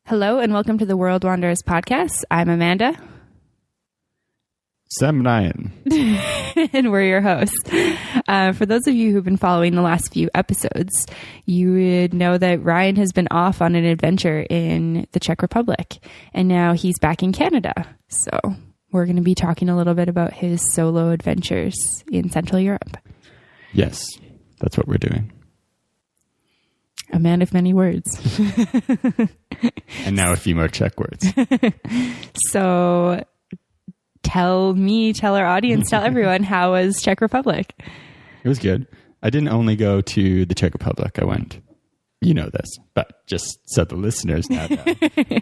Hello and welcome to the World Wanderers podcast. I'm Amanda. Sam Ryan. And we're your hosts. For those of you who've been following the last few episodes, you would know that Ryan has been off on an adventure in the Czech Republic, and now he's back in Canada. So we're going to be talking a little bit about his solo adventures in Central Europe. Yes, that's what we're doing. A man of many words. And now a few more Czech words. So tell our audience, tell everyone, how was Czech Republic? It was good. I didn't only go to the Czech Republic. I went, you know this, but just so the listeners now know.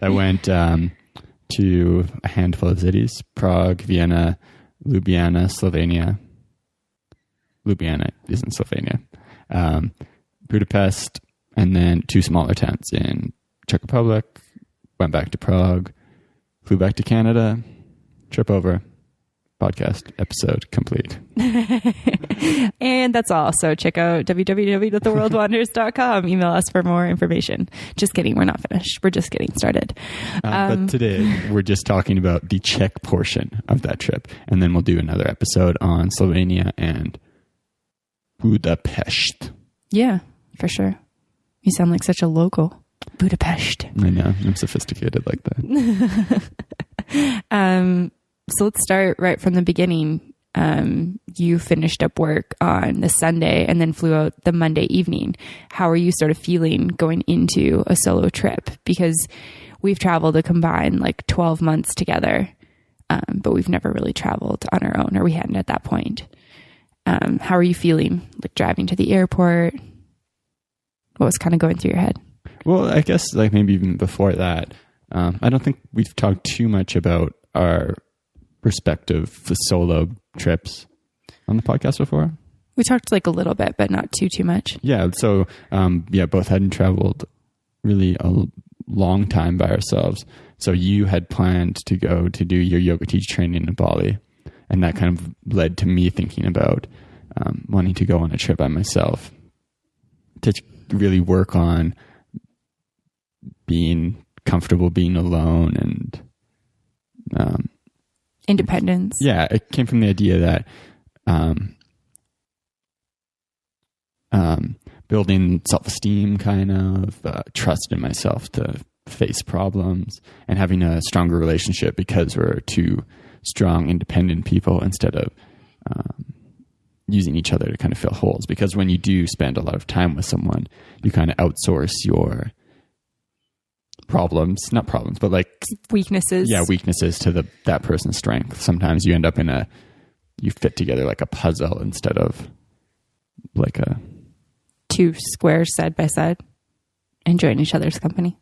I went to a handful of cities: Prague, Vienna, Ljubljana, Slovenia. Ljubljana isn't Slovenia. Budapest, and then two smaller towns in Czech Republic. Went back to Prague, flew back to Canada. Trip over. Podcast episode complete. And that's all. So check out www.theworldwanderers.com. Email us for more information. Just kidding. We're not finished. We're just getting started. But today we're just talking about the Czech portion of that trip. And then we'll do another episode on Slovenia and Budapest. Yeah, for sure. You sound like such a local. Budapest. I know. I'm sophisticated like that. So let's start right from the beginning. You finished up work on the Sunday and then flew out the Monday evening. How are you sort of feeling going into a solo trip? Because we've traveled a combined like 12 months together, but we've never really traveled on our own, or we hadn't at that point. How are you feeling, like driving to the airport? What was kind of going through your head? Well, I guess like maybe even before that, I don't think we've talked too much about our perspective for solo trips on the podcast before. We talked like a little bit, but not too much. Yeah. So, both hadn't traveled really a long time by ourselves. So you had planned to go to do your yoga teacher training in Bali. And that kind of led to me thinking about wanting to go on a trip by myself to really work on being comfortable being alone and independence. Yeah, it came from the idea that building self-esteem, kind of trust in myself to face problems, and having a stronger relationship because we're two strong, independent people instead of using each other to kind of fill holes. Because when you do spend a lot of time with someone, you kind of outsource your not problems, but like weaknesses. Yeah, weaknesses to that person's strength. Sometimes you end up you fit together like a puzzle instead of like two squares side by side, enjoying each other's company.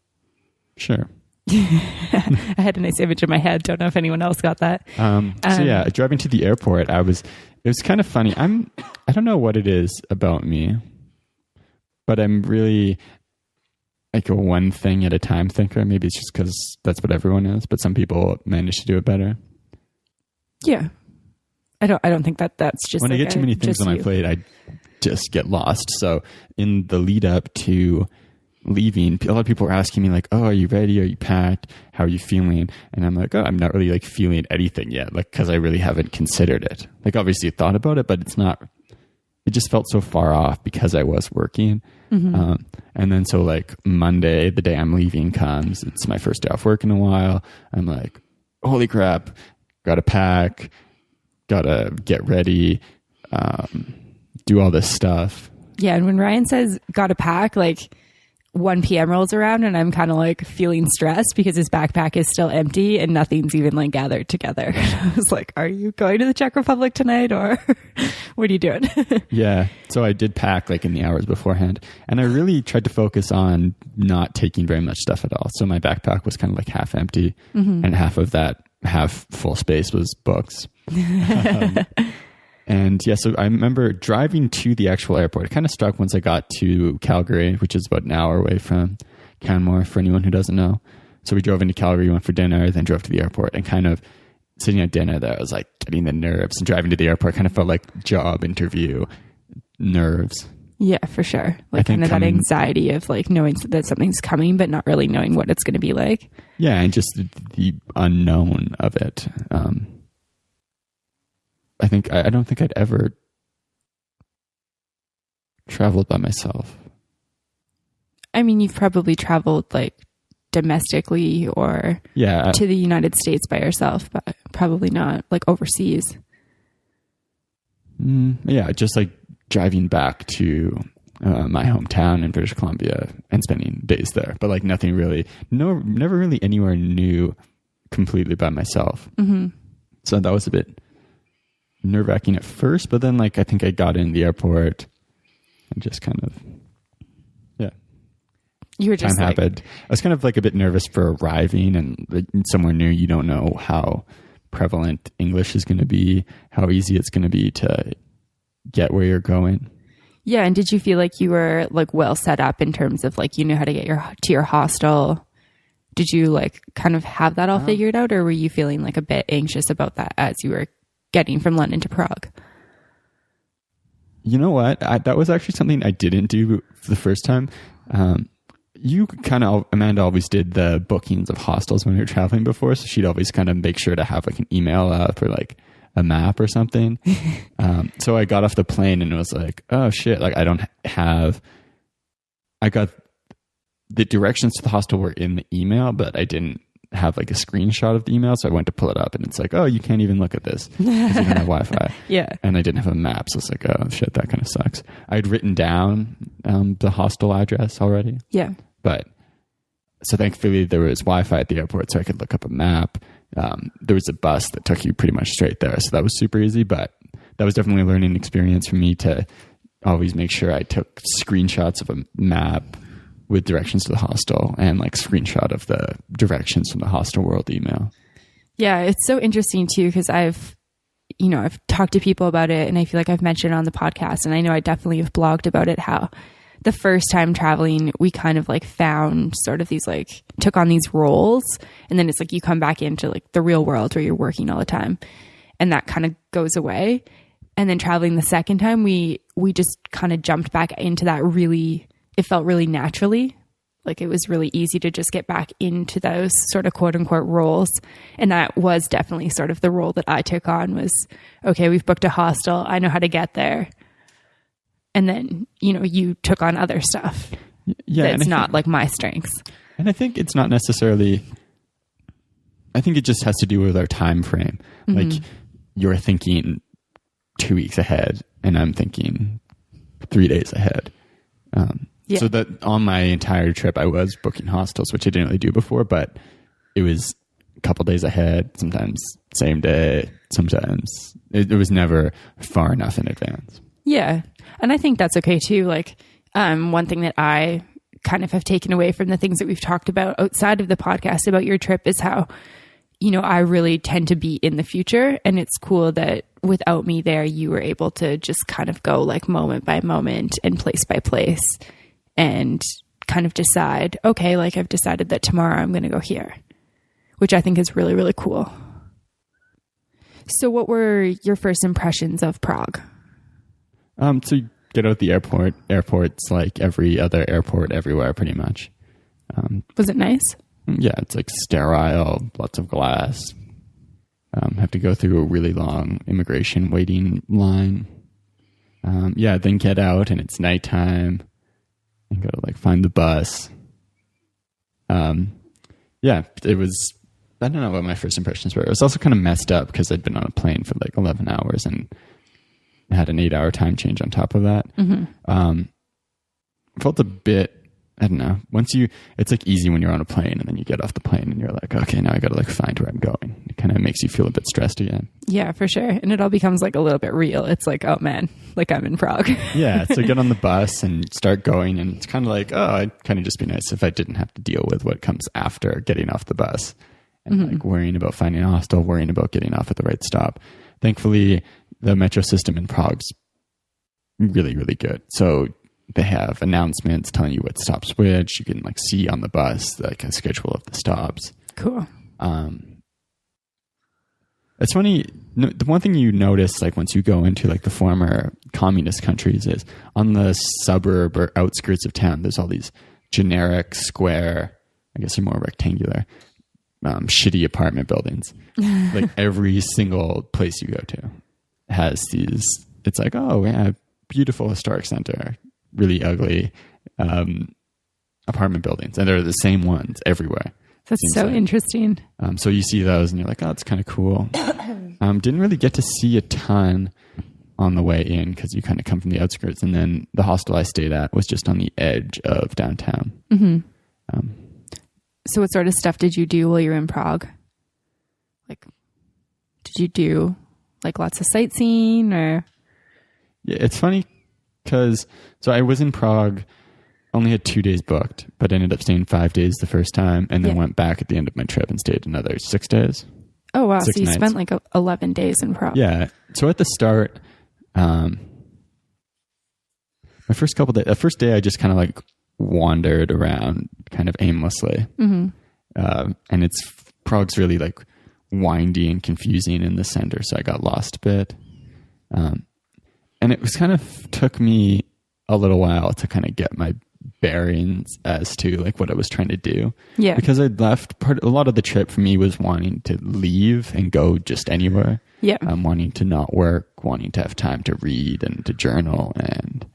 Sure. I had a nice image in my head. Don't know if anyone else got that. Driving to the airport, it was kind of funny. I don't know what it is about me, but I'm really like a one thing at a time thinker. Maybe it's just because that's what everyone is, but some people manage to do it better. Yeah. I don't think that's just when like I get too many things on my plate, I just get lost. So in the lead up to leaving, a lot of people are asking me like, oh, are you ready? Are you packed? How are you feeling? And I'm like, oh, I'm not really like feeling anything yet. Like, cause I really haven't considered it. Like obviously thought about it, but it just felt so far off because I was working. Mm-hmm. And then so like Monday, the day I'm leaving comes, it's my first day off work in a while. I'm like, holy crap, gotta pack, gotta get ready, do all this stuff. Yeah. And when Ryan says gotta pack, like 1 p.m. rolls around and I'm kind of like feeling stressed because his backpack is still empty and nothing's even like gathered together. I was like, are you going to the Czech Republic tonight or what are you doing? Yeah. So I did pack like in the hours beforehand, and I really tried to focus on not taking very much stuff at all. So my backpack was kind of like half empty, mm-hmm. and half of that half full space was books. And yeah, so I remember driving to the actual airport. It kind of struck once I got to Calgary, which is about an hour away from Canmore for anyone who doesn't know. So we drove into Calgary, went for dinner, then drove to the airport, and kind of sitting at dinner there, I was like getting the nerves, and driving to the airport kind of felt like job interview nerves. Yeah, for sure. Like kind of that anxiety of like knowing that something's coming, but not really knowing what it's going to be like. Yeah, and just the unknown of it. I don't think I'd ever traveled by myself. I mean, you've probably traveled like domestically or to the United States by yourself, but probably not like overseas. Yeah, just like driving back to my hometown in British Columbia and spending days there, but like nothing really, never really anywhere new completely by myself. Mm-hmm. So that was a bit nerve-wracking at first, but then like I think I got in the airport and just kind of you were just time happened. I was kind of like a bit nervous for arriving and like, somewhere new. You don't know how prevalent English is going to be, how easy it's going to be to get where you're going. Yeah, and did you feel like you were like well set up in terms of like you knew how to get to your hostel? Did you like kind of have that all figured out, or were you feeling like a bit anxious about that as you were getting from London to Prague? You know what? That was actually something I didn't do the first time. Amanda always did the bookings of hostels when we were traveling before. So she'd always kind of make sure to have like an email up or like a map or something. So I got off the plane and it was like, oh shit. Like I got the directions to the hostel were in the email, but I didn't have like a screenshot of the email. So I went to pull it up and it's like, oh, you can't even look at this because you don't have Wi-Fi. Yeah. And I didn't have a map. So it's like, oh shit, that kind of sucks. I'd written down the hostel address already. Yeah. But so thankfully there was Wi-Fi at the airport so I could look up a map. There was a bus that took you pretty much straight there. So that was super easy, but that was definitely a learning experience for me to always make sure I took screenshots of a map with directions to the hostel and like screenshot of the directions from the Hostel World email. Yeah, it's so interesting too, because I've talked to people about it and I feel like I've mentioned it on the podcast, and I know I definitely have blogged about it, how the first time traveling, we kind of like found sort of these like took on these roles, and then it's like you come back into like the real world where you're working all the time and that kind of goes away. And then traveling the second time, we just kind of jumped back into that it felt really naturally. Like it was really easy to just get back into those sort of quote unquote roles. And that was definitely sort of the role that I took on was, okay, we've booked a hostel. I know how to get there. And then, you took on other stuff. Yeah. That's not like my strengths. And I think it's not necessarily, I think it just has to do with our time frame. Mm-hmm. Like you're thinking 2 weeks ahead and I'm thinking 3 days ahead. Yeah. So that on my entire trip, I was booking hostels, which I didn't really do before, but it was a couple days ahead, sometimes same day, sometimes it was never far enough in advance. Yeah. And I think that's okay too. Like, one thing that I kind of have taken away from the things that we've talked about outside of the podcast about your trip is how, I really tend to be in the future, and it's cool that without me there, you were able to just kind of go like moment by moment and place by place and kind of decide, okay, like I've decided that tomorrow I'm going to go here, which I think is really, really cool. So what were your first impressions of Prague? So you get out the airport's like every other airport everywhere pretty much. Was it nice? Yeah, it's like sterile, lots of glass. Have to go through a really long immigration waiting line. Then get out and it's nighttime and go like find the bus. It was, I don't know what my first impressions were. It was also kind of messed up because I'd been on a plane for like 11 hours and had an 8-hour time change on top of that. Mm-hmm. Felt a bit, I don't know. It's like easy when you're on a plane and then you get off the plane and you're like, okay, now I got to like find where I'm going. It kind of makes you feel a bit stressed again. Yeah, for sure. And it all becomes like a little bit real. It's like, oh man, like I'm in Prague. Yeah. So get on the bus and start going. And it's kind of like, oh, it'd kind of just be nice if I didn't have to deal with what comes after getting off the bus and like worrying about finding a hostel, worrying about getting off at the right stop. Thankfully, the metro system in Prague's really, really good. So they have announcements telling you what stops which. You can like see on the bus like a schedule of the stops. Cool. It's funny. The one thing you notice, like once you go into like the former communist countries, is on the suburb or outskirts of town, there's all these generic square, I guess they're more rectangular, shitty apartment buildings. Like every single place you go to has these. It's like, oh yeah, beautiful historic center, really ugly apartment buildings, and they're the same ones everywhere. That's so interesting. So you see those and you're like, oh, it's kind of cool. Didn't really get to see a ton on the way in because you kind of come from the outskirts. And then the hostel I stayed at was just on the edge of downtown. Mm-hmm. So what sort of stuff did you do while you were in Prague? Like, did you do like lots of sightseeing or? Yeah, it's funny because, so I was in Prague, only had 2 days booked, but ended up staying 5 days the first time and then went back at the end of my trip and stayed another 6 days. Oh, wow. So you nights. spent like 11 days in Prague. Yeah. So at the start, my first couple days, the first day I just kind of like wandered around kind of aimlessly. Mm-hmm. And Prague's really like windy and confusing in the center. So I got lost a bit. And it was kind of took me a little while to kind of get my bearings as to like what I was trying to do. Yeah. Because I'd left a lot of the trip for me was wanting to leave and go just anywhere. Yeah. Wanting to not work, wanting to have time to read and to journal and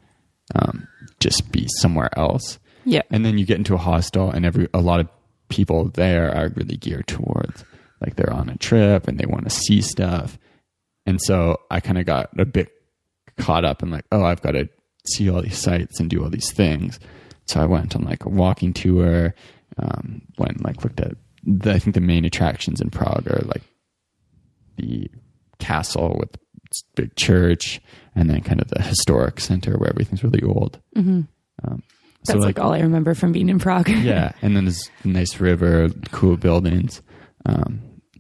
just be somewhere else. Yeah. And then you get into a hostel and a lot of people there are really geared towards like they're on a trip and they want to see stuff. And so I kind of got a bit caught up in like, oh, I've got to see all these sites and do all these things. So I went on like a walking tour, went like looked at I think the main attractions in Prague are like the castle with big church and then kind of the historic center where everything's really old. Mm-hmm. That's so like all I remember from being in Prague. Yeah. And then there's a nice river, cool buildings.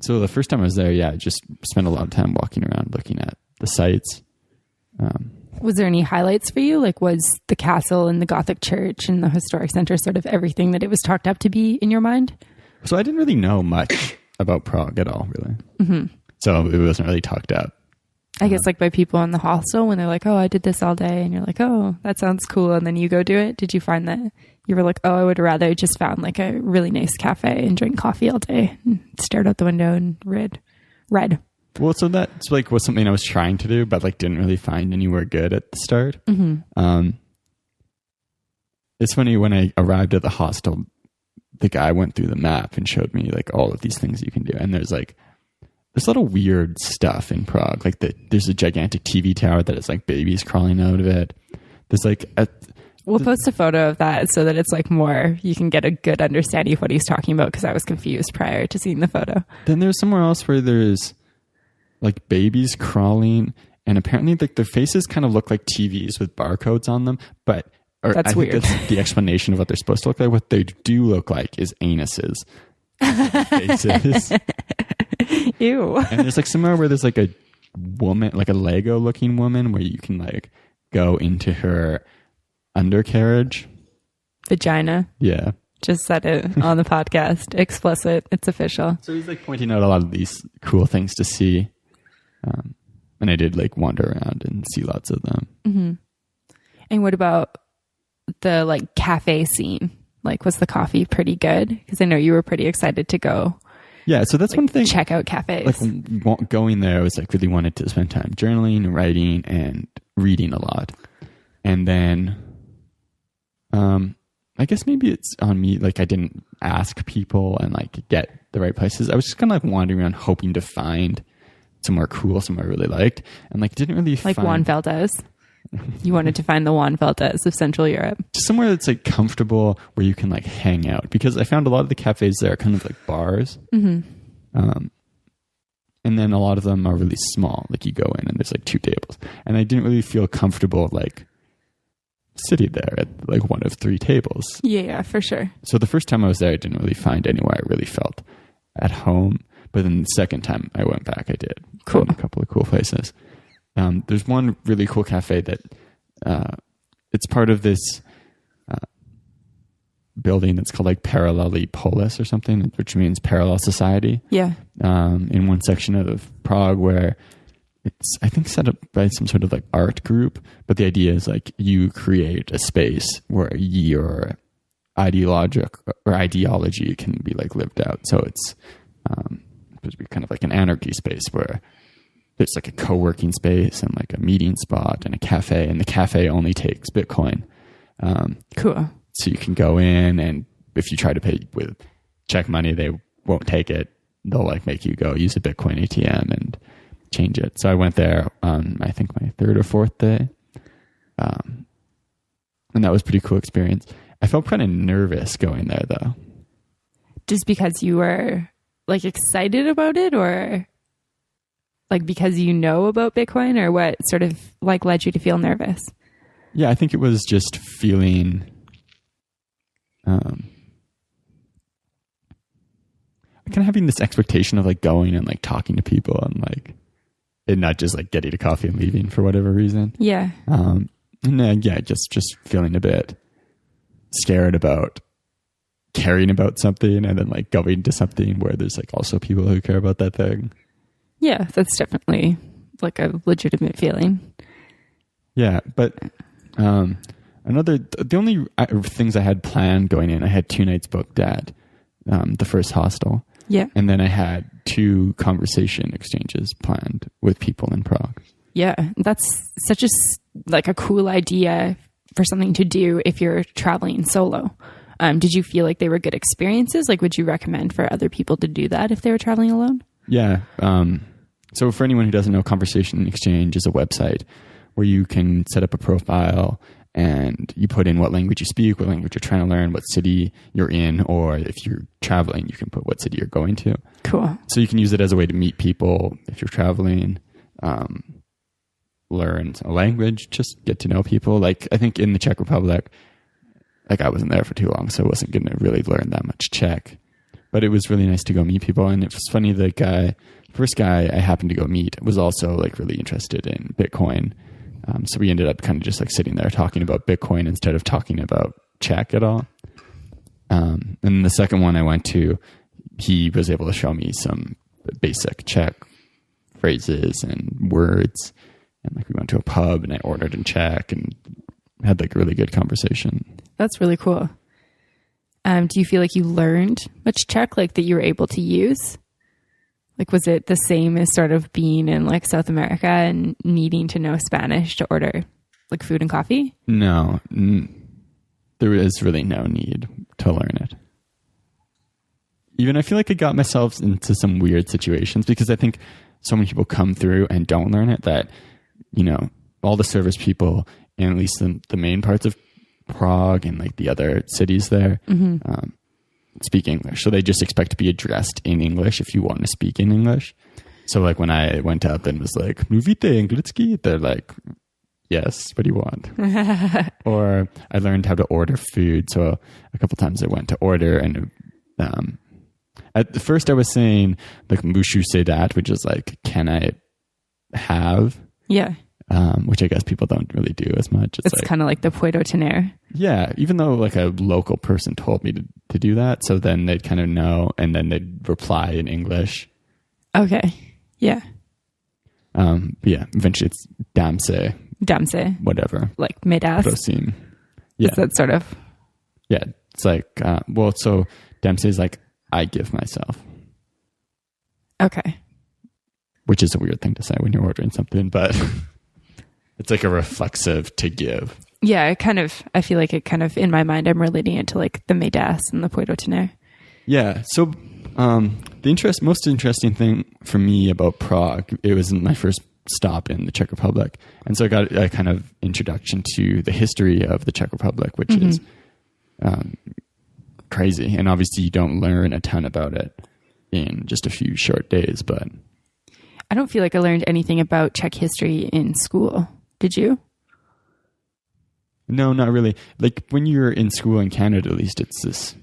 So the first time I was there, I just spent a lot of time walking around looking at the sites. Was there any highlights for you? Like was the castle and the Gothic church and the historic center sort of everything that it was talked up to be in your mind? So I didn't really know much about Prague at all, really. Mm-hmm. So it wasn't really talked up. I guess like by people in the hostel when they're like, oh, I did this all day. And you're like, oh, that sounds cool. And then you go do it. Did you find that you were like, oh, I would rather just found like a really nice cafe and drink coffee all day and stared out the window and read. Well, so that's like was something I was trying to do, but like didn't really find anywhere good at the start. Mm-hmm. It's funny when I arrived at the hostel, the guy went through the map and showed me like all of these things you can do. And there's a lot of weird stuff in Prague. Like there's a gigantic TV tower that has like babies crawling out of it. There's like we'll post a photo of that so that it's like more, you can get a good understanding of what he's talking about because I was confused prior to seeing the photo. Then there's somewhere else where there's like babies crawling and apparently like their faces kind of look like TVs with barcodes on them, but that's weird. That's the explanation of what they're supposed to look like. What they do look like is anuses. Faces. Ew. And there's like somewhere where there's like a woman, like a Lego looking woman where you can like go into her undercarriage. Vagina. Yeah. Just said it on the podcast. Explicit. It's official. So he's like pointing out a lot of these cool things to see. And I did like wander around and see lots of them. Mm-hmm. And what about the like cafe scene? Like, was the coffee pretty good? Because I know you were pretty excited to go. Yeah, so that's one thing. Check out cafes. Like going there, I was like really wanted to spend time journaling, writing, and reading a lot. And then, I guess maybe it's on me. Like I didn't ask people and like get the right places. I was just kind of like wandering around, hoping to find somewhere cool, somewhere I really liked, and like didn't really like Juan Valdez. You wanted to find the Juan Valdez of Central Europe. Just somewhere that's like comfortable where you can like hang out, because I found a lot of the cafes there are kind of like bars. Mm-hmm. And then a lot of them are really small. Like you go in and there's like 2 tables, and I didn't really feel comfortable like sitting there at like one of 3 tables. Yeah, for sure. So the first time I was there, I didn't really find anywhere I really felt at home. But then the second time I went back, I did. Cool. Found a couple of cool places. There's one really cool cafe that it's part of this building that's called like Paralleli Polis or something, which means parallel society. Yeah. In one section of Prague where it's, I think, set up by some sort of like art group, but the idea is like you create a space where your ideology can be like lived out. So it's supposed to be kind of like an anarchy space where there's like a co-working space and like a meeting spot and a cafe, and the cafe only takes Bitcoin. Cool. So you can go in, and if you try to pay with Czech money, they won't take it. They'll like make you go use a Bitcoin ATM and change it. So I went there on, I think, my third or fourth day. And that was a pretty cool experience. I felt kind of nervous going there though. Just because you were like excited about it, or like because you know about Bitcoin, or what sort of like led you to feel nervous? Yeah, I think it was just feeling kind of having this expectation of like going and like talking to people and like, and not just like getting a coffee and leaving for whatever reason. Yeah. And then, yeah, just feeling a bit scared about caring about something and then like going to something where there's like also people who care about that thing. Yeah, that's definitely like a legitimate feeling. Yeah, but the only things I had planned going in, I had 2 nights booked at the first hostel. Yeah. And then I had 2 conversation exchanges planned with people in Prague. Yeah, that's such a cool idea for something to do if you're traveling solo. Did you feel like they were good experiences? Like, would you recommend for other people to do that if they were traveling alone? Yeah. So for anyone who doesn't know, Conversation Exchange is a website where you can set up a profile and you put in what language you speak, what language you're trying to learn, what city you're in, or if you're traveling, you can put what city you're going to. Cool. So you can use it as a way to meet people if you're traveling, learn a language, just get to know people. Like, I think in the Czech Republic, like I wasn't there for too long, so I wasn't going to really learn that much Czech. But it was really nice to go meet people. And it was funny, the first guy I happened to go meet was also like really interested in Bitcoin. So we ended up kind of just like sitting there talking about Bitcoin instead of talking about Czech at all. And the second one I went to, he was able to show me some basic Czech phrases and words. And like we went to a pub and I ordered in Czech and had like a really good conversation. That's really cool. Do you feel like you learned much Czech, like that you were able to use? Like, was it the same as sort of being in like South America and needing to know Spanish to order like food and coffee? No, there is really no need to learn it. Even I feel like I got myself into some weird situations because I think so many people come through and don't learn it that, you know, all the service people in at least the main parts of Prague and like the other cities there, speak English. So they just expect to be addressed in English if you want to speak in English. So like when I went up and was like, "Mluvíte anglicky?" They're like, "Yes, what do you want?" Or I learned how to order food. So a couple times I went to order and at the first I was saying like "Můžu si dát," which is like, "Can I have?" Yeah. Which I guess people don't really do as much. It's like, kind of like the puedo tener. Yeah, even though like a local person told me to do that, so then they'd kind of know, and then they'd reply in English. Okay, yeah. But yeah, eventually it's damse. Damse. Whatever. Like mid-ass. Prosím. Yeah. Is that sort of? Yeah, it's like, so damse is like, I give myself. Okay. Which is a weird thing to say when you're ordering something, but it's like a reflexive to give. Yeah, I feel like it kind of, in my mind, I'm relating it to like the mid-ass and the puedo tener. Yeah. So the most interesting thing for me about Prague, it was my first stop in the Czech Republic. And so I got a kind of introduction to the history of the Czech Republic, which is crazy. And obviously you don't learn a ton about it in just a few short days, but I don't feel like I learned anything about Czech history in school. Did you? No, not really. Like when you're in school in Canada, at least it's this,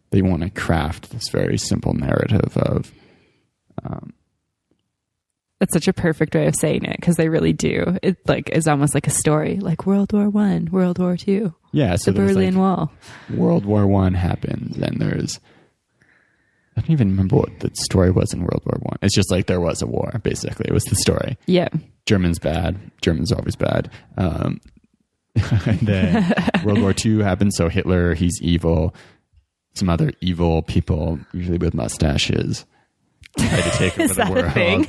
they want to craft this very simple narrative of, that's such a perfect way of saying it, because they really do. It like is almost like a story, like World War I, World War II. Yeah, so the there was, Berlin Wall. World War One happened, and I don't even remember what the story was in World War One. It's just like there was a war, basically. It was the story. Yeah. Germans bad. Germans are always bad. And then World War II happened, so Hitler, he's evil. Some other evil people, usually with mustaches, tried to take over the world.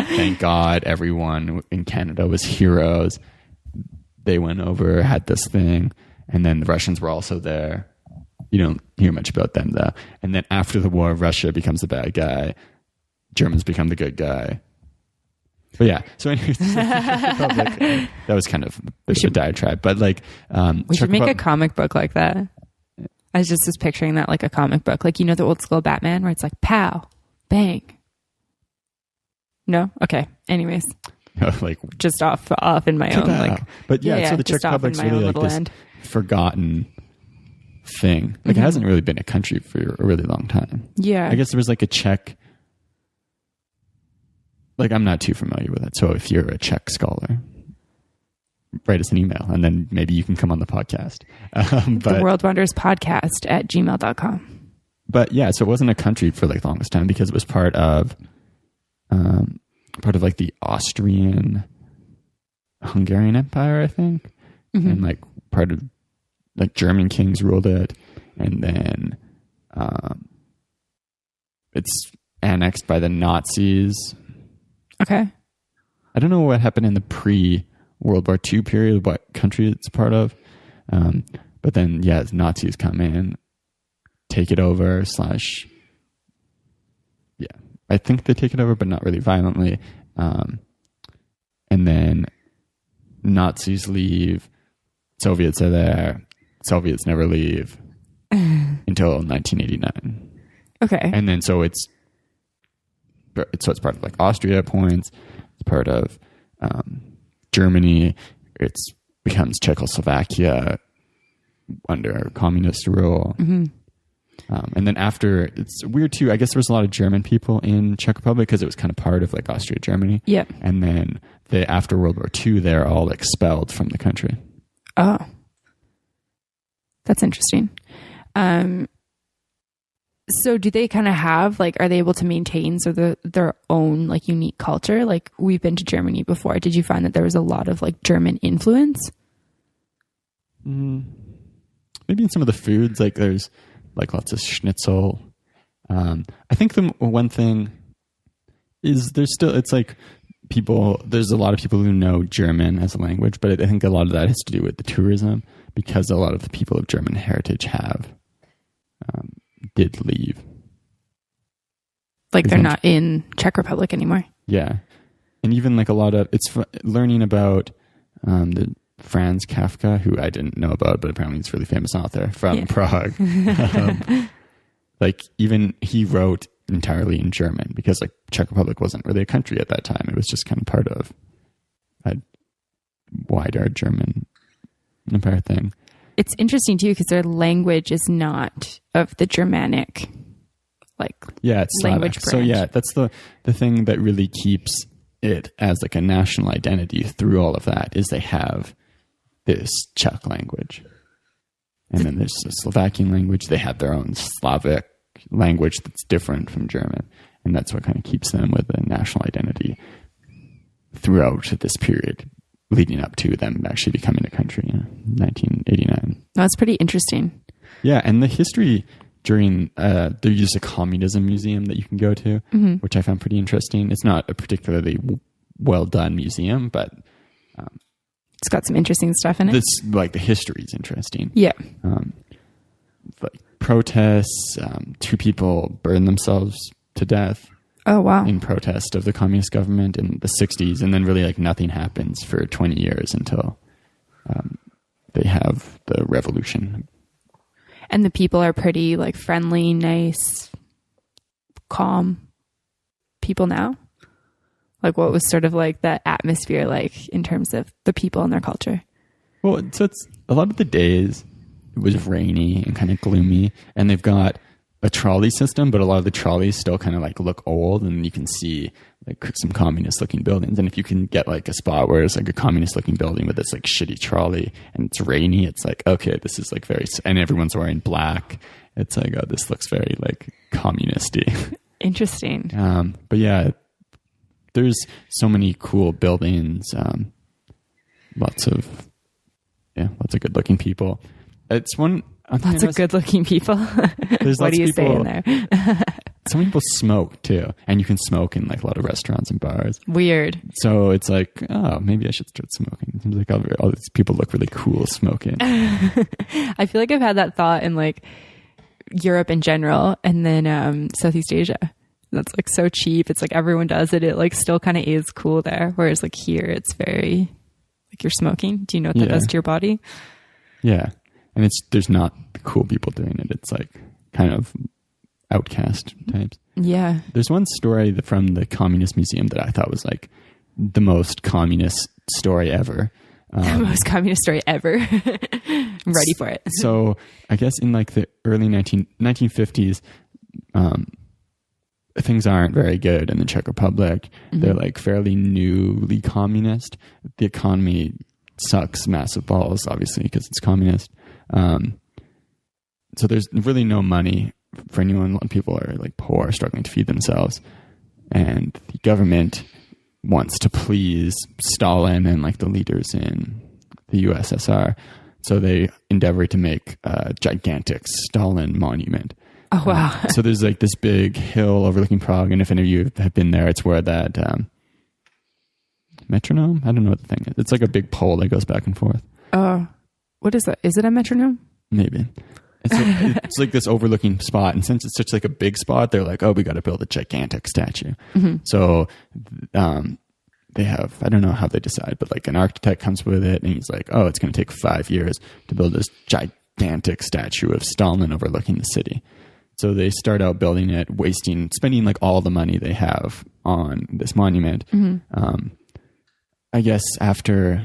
Thank God everyone in Canada was heroes. They went over, had this thing, and then the Russians were also there. You don't hear much about them, though. And then after the war, Russia becomes the bad guy. Germans become the good guy. But yeah, so anyways, that was kind of a diatribe. But like, we should make a comic book like that. I was just picturing that like a comic book, like, you know, the old school Batman where it's like pow, bang. No, okay. Anyways, like just off in my own like. But yeah, so the Czech Republic's really like this forgotten thing. Like it hasn't really been a country for a really long time. Yeah, I guess there was like a Czech. Like I'm not too familiar with it, so if you're a Czech scholar, write us an email and then maybe you can come on the podcast. The World Wonders Podcast at gmail.com. But yeah, so it wasn't a country for like the longest time because it was part of like the Austrian Hungarian Empire, I think. And like part of like German kings ruled it. And then it's annexed by the Nazis. Okay. I don't know what happened in the pre-World War II period, what country it's part of. But then, yeah, Nazis come in, take it over, yeah, I think they take it over, but not really violently. And then Nazis leave, Soviets are there, Soviets never leave until 1989. Okay. And then so it's part of like Austria at points. It's part of Germany. It becomes Czechoslovakia under communist rule. And then after, it's weird too. I guess there was a lot of German people in Czech Republic because it was kind of part of like Austria, Germany. Yeah. And then after World War II, they're all expelled from the country. Oh, that's interesting. So do they kind of have like, are they able to maintain their own like unique culture? Like we've been to Germany before. Did you find that there was a lot of like German influence? Maybe in some of the foods, like there's like lots of schnitzel. I think the one thing is it's like there's a lot of people who know German as a language, but I think a lot of that has to do with the tourism because a lot of the people of German heritage did leave. Like they're not in Czech Republic anymore. Yeah. And even like a lot of, it's learning about the Franz Kafka, who I didn't know about, but apparently he's a really famous author from Prague. Like even he wrote entirely in German because like Czech Republic wasn't really a country at that time. It was just kind of part of a wider German empire thing. It's interesting too because their language is not of the Germanic, like it's language Slavic. branch. So yeah, that's the thing that really keeps it as like a national identity through all of that is they have this Czech language, and then there's the Slovakian language. They have their own Slavic language that's different from German, and that's what kind of keeps them with a national identity throughout this period leading up to them actually becoming a country in 1989. That's pretty interesting. Yeah, and the history during there's a communism museum that you can go to, which I found pretty interesting. It's not a particularly well done museum, but it's got some interesting stuff in it. Like the history is interesting. Yeah, like protests. 2 people burned themselves to death. Oh, wow. In protest of the communist government in the 60s. And then really like nothing happens for 20 years until they have the revolution. And the people are pretty like friendly, nice, calm people now? Like what was sort of like the atmosphere like in terms of the people and their culture? Well, so it's a lot of the days it was rainy and kind of gloomy, and they've got a trolley system, but a lot of the trolleys still kind of like look old, and you can see like some communist looking buildings. And if you can get like a spot where it's like a communist looking building with this like shitty trolley and it's rainy, it's like, okay, this is like very, and everyone's wearing black. It's like, oh, this looks very like communist-y. Interesting. But yeah, there's so many cool buildings. Lots of good looking people. It's one. Lots of good looking people. There's what lots do you of people, say in there? Some people smoke too, and you can smoke in like a lot of restaurants and bars. Weird. So it's like, oh, maybe I should start smoking. It seems like all these people look really cool smoking. I feel like I've had that thought in like Europe in general, and then Southeast Asia. That's like so cheap. It's like everyone does it. It like still kind of is cool there. Whereas like here, it's very like you're smoking. Do you know what that does to your body? Yeah. And there's not the cool people doing it. It's like kind of outcast types. Yeah. There's one story from the Communist Museum that I thought was like the most communist story ever. The most communist story ever. I'm ready for it. So I guess in like the early 1950s, things aren't very good in the Czech Republic. Mm-hmm. They're like fairly newly communist. The economy sucks massive balls, obviously, because it's communist. So there's really no money for anyone. A lot of people are like poor, struggling to feed themselves. And the government wants to please Stalin and like the leaders in the USSR. So they endeavor to make a gigantic Stalin monument. Oh, wow. So there's like this big hill overlooking Prague. And if any of you have been there, it's where that metronome? I don't know what the thing is. It's like a big pole that goes back and forth. What is that? Is it a metronome? Maybe. It's like this overlooking spot. And since it's such like a big spot, they're like, oh, we got to build a gigantic statue. Mm-hmm. So they have, I don't know how they decide, but like an architect comes with it and he's like, oh, it's going to take 5 years to build this gigantic statue of Stalin overlooking the city. So they start out building it, spending like all the money they have on this monument. Mm-hmm. I guess after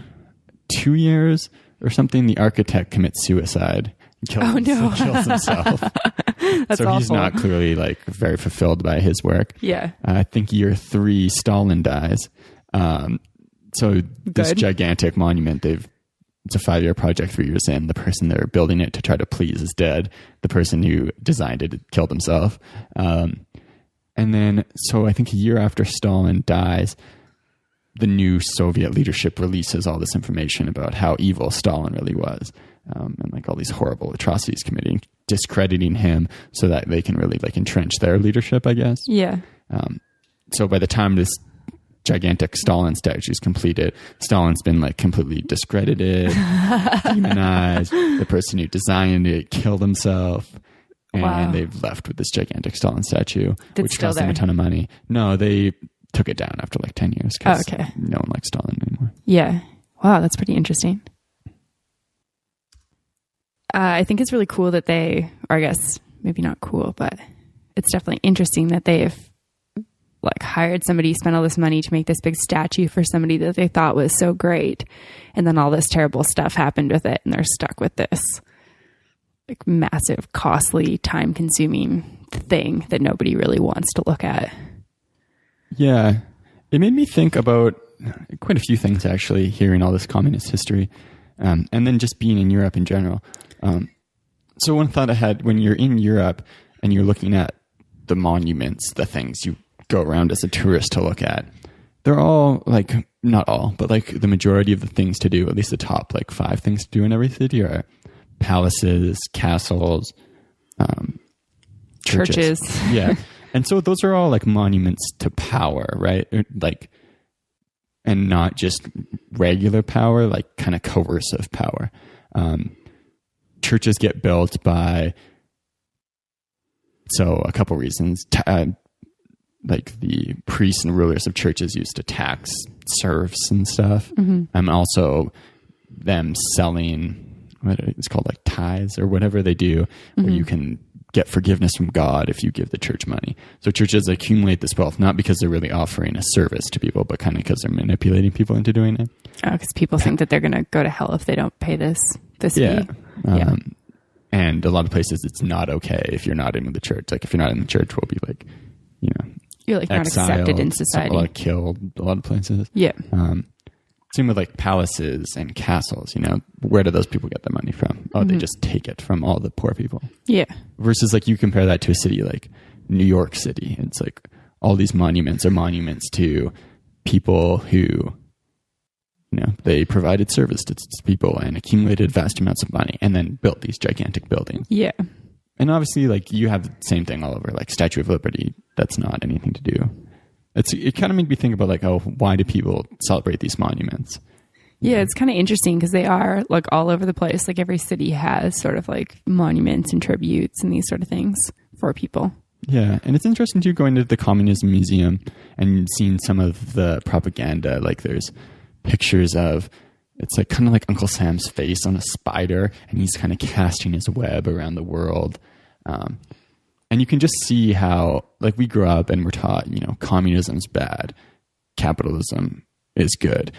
2 years or something, the architect commits suicide. Kills himself. That's so awful. He's not clearly like very fulfilled by his work. Yeah. I think year 3, Stalin dies. So this gigantic monument, it's a 5-year project. 3 years in, the person they're building it to try to please is dead. The person who designed it killed himself. And then, so I think a year after Stalin dies, the new Soviet leadership releases all this information about how evil Stalin really was. And like all these horrible atrocities committing, discrediting him so that they can really like entrench their leadership, I guess. Yeah. So by the time this gigantic Stalin statue is completed, Stalin's been like completely discredited, demonized. The person who designed it killed himself. And they've left with this gigantic Stalin statue, which cost them a ton of money. No, they took it down after like 10 years because no one likes Stalin anymore. Yeah. Wow, that's pretty interesting. I think it's really cool that or I guess maybe not cool, but it's definitely interesting that they've like hired somebody, spent all this money to make this big statue for somebody that they thought was so great. And then all this terrible stuff happened with it. And they're stuck with this like massive, costly, time consuming thing that nobody really wants to look at. Yeah. It made me think about quite a few things actually, hearing all this communist history. And then just being in Europe in general. So one thought I had, when you're in Europe and you're looking at the monuments, the things you go around as a tourist to look at, they're all like, not all, but like the majority of the things to do, at least the top like 5 things to do in every city are palaces, castles, churches. Yeah. And so those are all like monuments to power, right? Like, and not just regular power, like kind of coercive power. Churches get built by, so a couple reasons. Like the priests and rulers of churches used to tax serfs and stuff. Mm-hmm. Also them selling, what it's called, like tithes or whatever they do, where you can get forgiveness from God if you give the church money. So churches accumulate this wealth, not because they're really offering a service to people, but kind of because they're manipulating people into doing it. Because people think that they're going to go to hell if they don't pay this fee. And a lot of places it's not okay if you're not in the church. Like if you're not in the church, we'll be like, You're like not accepted in society. A lot killed, a lot of places. Yeah. Same with like palaces and castles, you know, where do those people get their money from? Oh, they just take it from all the poor people. Yeah. Versus like you compare that to a city like New York City. It's like all these monuments are monuments to people who, you know, they provided service to people and accumulated vast amounts of money and then built these gigantic buildings. Yeah. And obviously like you have the same thing all over, like Statue of Liberty. That's not anything to do. It kind of made me think about like, oh, why do people celebrate these monuments? Yeah, it's kind of interesting because they are like all over the place. Like every city has sort of like monuments and tributes and these sort of things for people. Yeah, and it's interesting too going to the Communism Museum and seeing some of the propaganda. Like there's pictures of, it's like kind of like Uncle Sam's face on a spider and he's kind of casting his web around the world. And you can just see how, like, we grew up and we're taught, you know, communism's bad. Capitalism is good.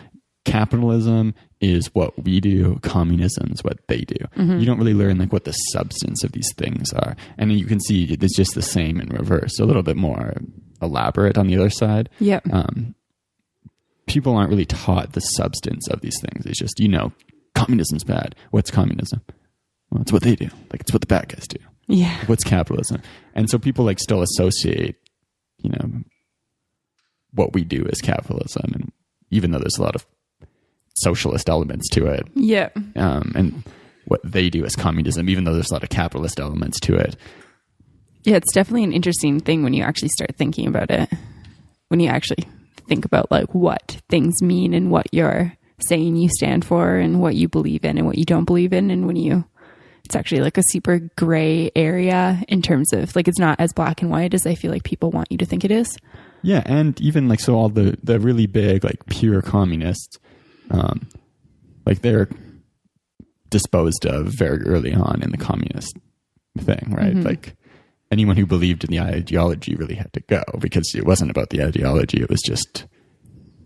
Capitalism is what we do. Communism is what they do. You don't really learn, like, what the substance of these things are. And you can see it's just the same in reverse, a little bit more elaborate on the other side. Yeah. People aren't really taught the substance of these things. It's just, you know, communism's bad. What's communism? Well, it's what they do. Like, it's what the bad guys do. Yeah. What's capitalism? And so people like still associate, you know, what we do as capitalism. And even though there's a lot of socialist elements to it. Yeah. And what they do as communism, even though there's a lot of capitalist elements to it. Yeah, it's definitely an interesting thing when you actually start thinking about it. When you actually think about like what things mean and what you're saying you stand for and what you believe in and what you don't believe in. And when you, it's actually like a super gray area in terms of like, it's not as black and white as I feel like people want you to think it is. Yeah. And even like, so all the really big, like pure communists, like they're disposed of very early on in the communist thing, right? Like anyone who believed in the ideology really had to go because it wasn't about the ideology. It was just,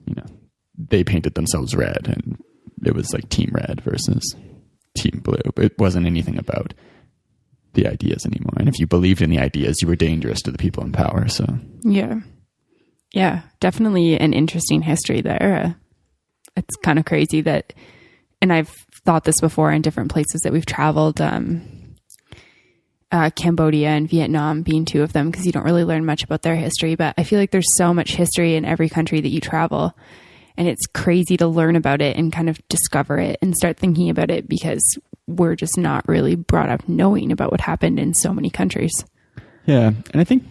you know, they painted themselves red and it was like team red versus team blue. But it wasn't anything about the ideas anymore. And if you believed in the ideas, you were dangerous to the people in power. So yeah, definitely an interesting history there. It's kind of crazy that, and I've thought this before in different places that we've traveled, Cambodia and Vietnam being two of them, because you don't really learn much about their history. But I feel like there's so much history in every country that you travel. And it's crazy to learn about it and kind of discover it and start thinking about it because we're just not really brought up knowing about what happened in so many countries. Yeah. And I think,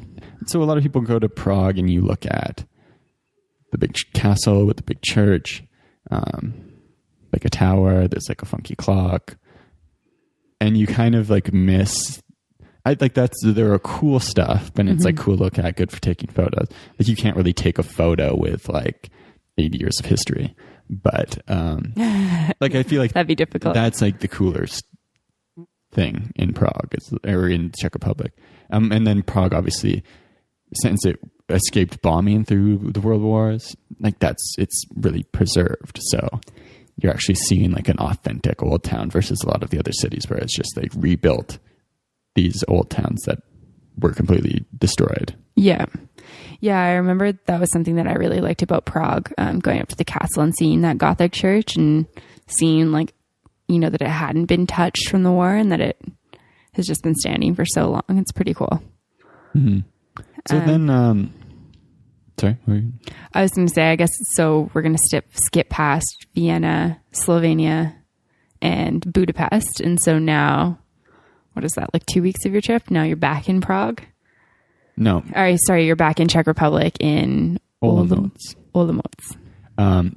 so a lot of people go to Prague and you look at the big castle with the big church, like a tower, there's like a funky clock. And you kind of like miss, there are cool stuff, but it's like cool to look at, good for taking photos. Like you can't really take a photo with like 80 years of history, but like I feel like that'd be difficult. That's like the coolest thing in Prague or in Czech Republic. And then Prague, obviously, since it escaped bombing through the world wars, like it's really preserved. So you're actually seeing like an authentic old town versus a lot of the other cities where it's just like rebuilt these old towns that were completely destroyed. Yeah. Yeah, I remember that was something that I really liked about Prague, going up to the castle and seeing that Gothic church and seeing like, you know, that it hadn't been touched from the war and that it has just been standing for so long. It's pretty cool. So then, sorry, what were you? I was going to say, I guess, so we're going to skip past Vienna, Slovenia, and Budapest. And so now, what is that, like 2 weeks of your trip? Now you're back in Prague? No. All right, sorry, you're back in Czech Republic in Olomouc.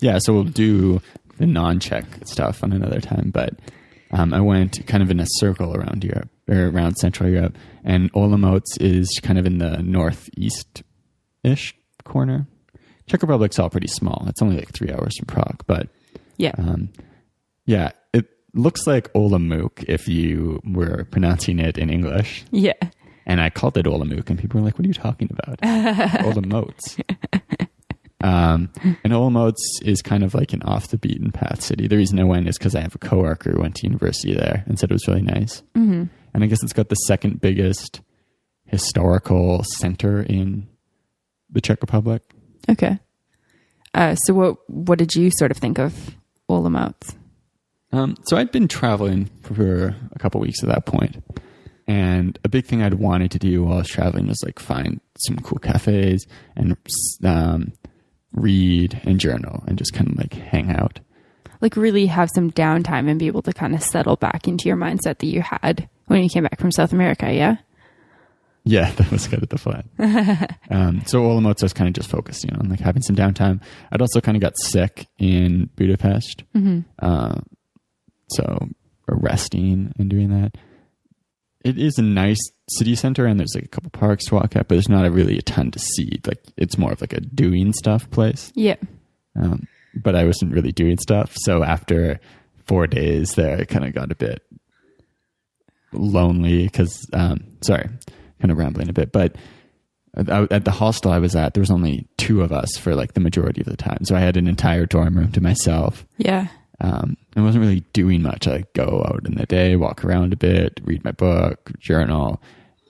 Yeah, so we'll do the non-Czech stuff on another time, but I went kind of in a circle around Europe, or around Central Europe, and Olomouc is kind of in the northeast-ish corner. Czech Republic's all pretty small. It's only like 3 hours from Prague, but yeah, it looks like Olomouc if you were pronouncing it in English. Yeah. And I called it Olomouc, and people were like, what are you talking about? Olomouc. And Olomouc is kind of like an off-the-beaten-path city. The reason I went is because I have a coworker who went to university there and said it was really nice. And I guess it's got the second biggest historical center in the Czech Republic. Okay. So what did you sort of think of Olomouc? So I'd been traveling for a couple weeks at that point, and a big thing I'd wanted to do while I was traveling was like find some cool cafes and read and journal and just kind of like hang out. Like really have some downtime and be able to kind of settle back into your mindset that you had when you came back from South America, yeah? Yeah, that was kind of the plan. So Olomouc, I was kind of just focusing on like having some downtime. I'd also kind of got sick in Budapest. So resting and doing that. It is a nice city center and there's like a couple parks to walk at, but there's not really a ton to see. Like it's more of like a doing stuff place. Yeah. But I wasn't really doing stuff. So after 4 days there, I kind of got a bit lonely because, kind of rambling a bit, but at the hostel I was at, there was only 2 of us for like the majority of the time. So I had an entire dorm room to myself. Yeah. I wasn't really doing much. I go out in the day, walk around a bit, read my book, journal,